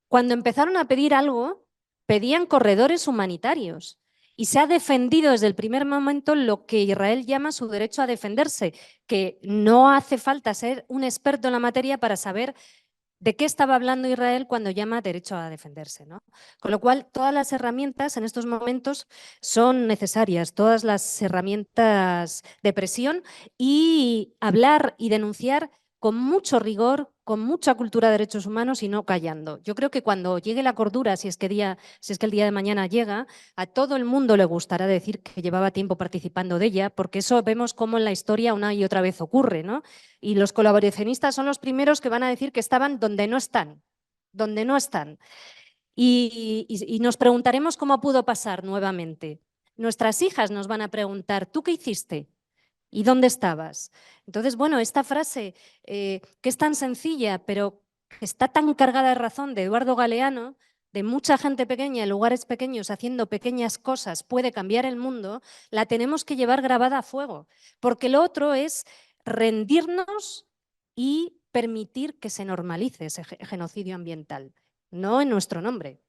Cuando empezaron a pedir algo, pedían corredores humanitarios. Y se ha defendido desde el primer momento lo que Israel llama su derecho a defenderse, que no hace falta ser un experto en la materia para saber de qué estaba hablando Israel cuando llama derecho a defenderse, ¿no? Con lo cual, todas las herramientas en estos momentos son necesarias, todas las herramientas de presión y hablar y denunciar con mucho rigor, con mucha cultura de derechos humanos y no callando. Yo creo que cuando llegue la cordura, si es que el día de mañana llega, a todo el mundo le gustará decir que llevaba tiempo participando de ella, porque eso vemos cómo en la historia una y otra vez ocurre, ¿no? Y los colaboracionistas son los primeros que van a decir que estaban donde no están, donde no están. Y nos preguntaremos cómo pudo pasar nuevamente. Nuestras hijas nos van a preguntar, ¿tú qué hiciste? ¿Y dónde estabas? Entonces, bueno, esta frase que es tan sencilla, pero que está tan cargada de razón, de Eduardo Galeano, de mucha gente pequeña en lugares pequeños haciendo pequeñas cosas, puede cambiar el mundo, la tenemos que llevar grabada a fuego, porque lo otro es rendirnos y permitir que se normalice ese genocidio ambiental, no en nuestro nombre.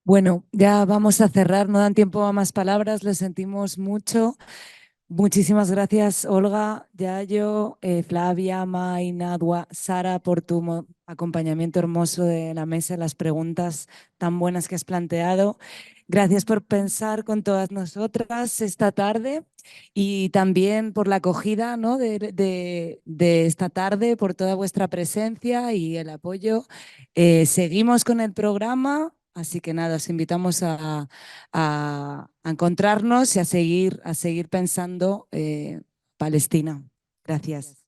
Bueno, ya vamos a cerrar, no dan tiempo a más palabras, lo sentimos mucho. Muchísimas gracias, Olga, Yayo, Flavia, May, Nadwa, Sara, por tu acompañamiento hermoso de la mesa, las preguntas tan buenas que has planteado. Gracias por pensar con todas nosotras esta tarde y también por la acogida, ¿no? de esta tarde, por toda vuestra presencia y el apoyo. Seguimos con el programa. Así que nada, os invitamos a encontrarnos y a seguir pensando Palestina. Gracias.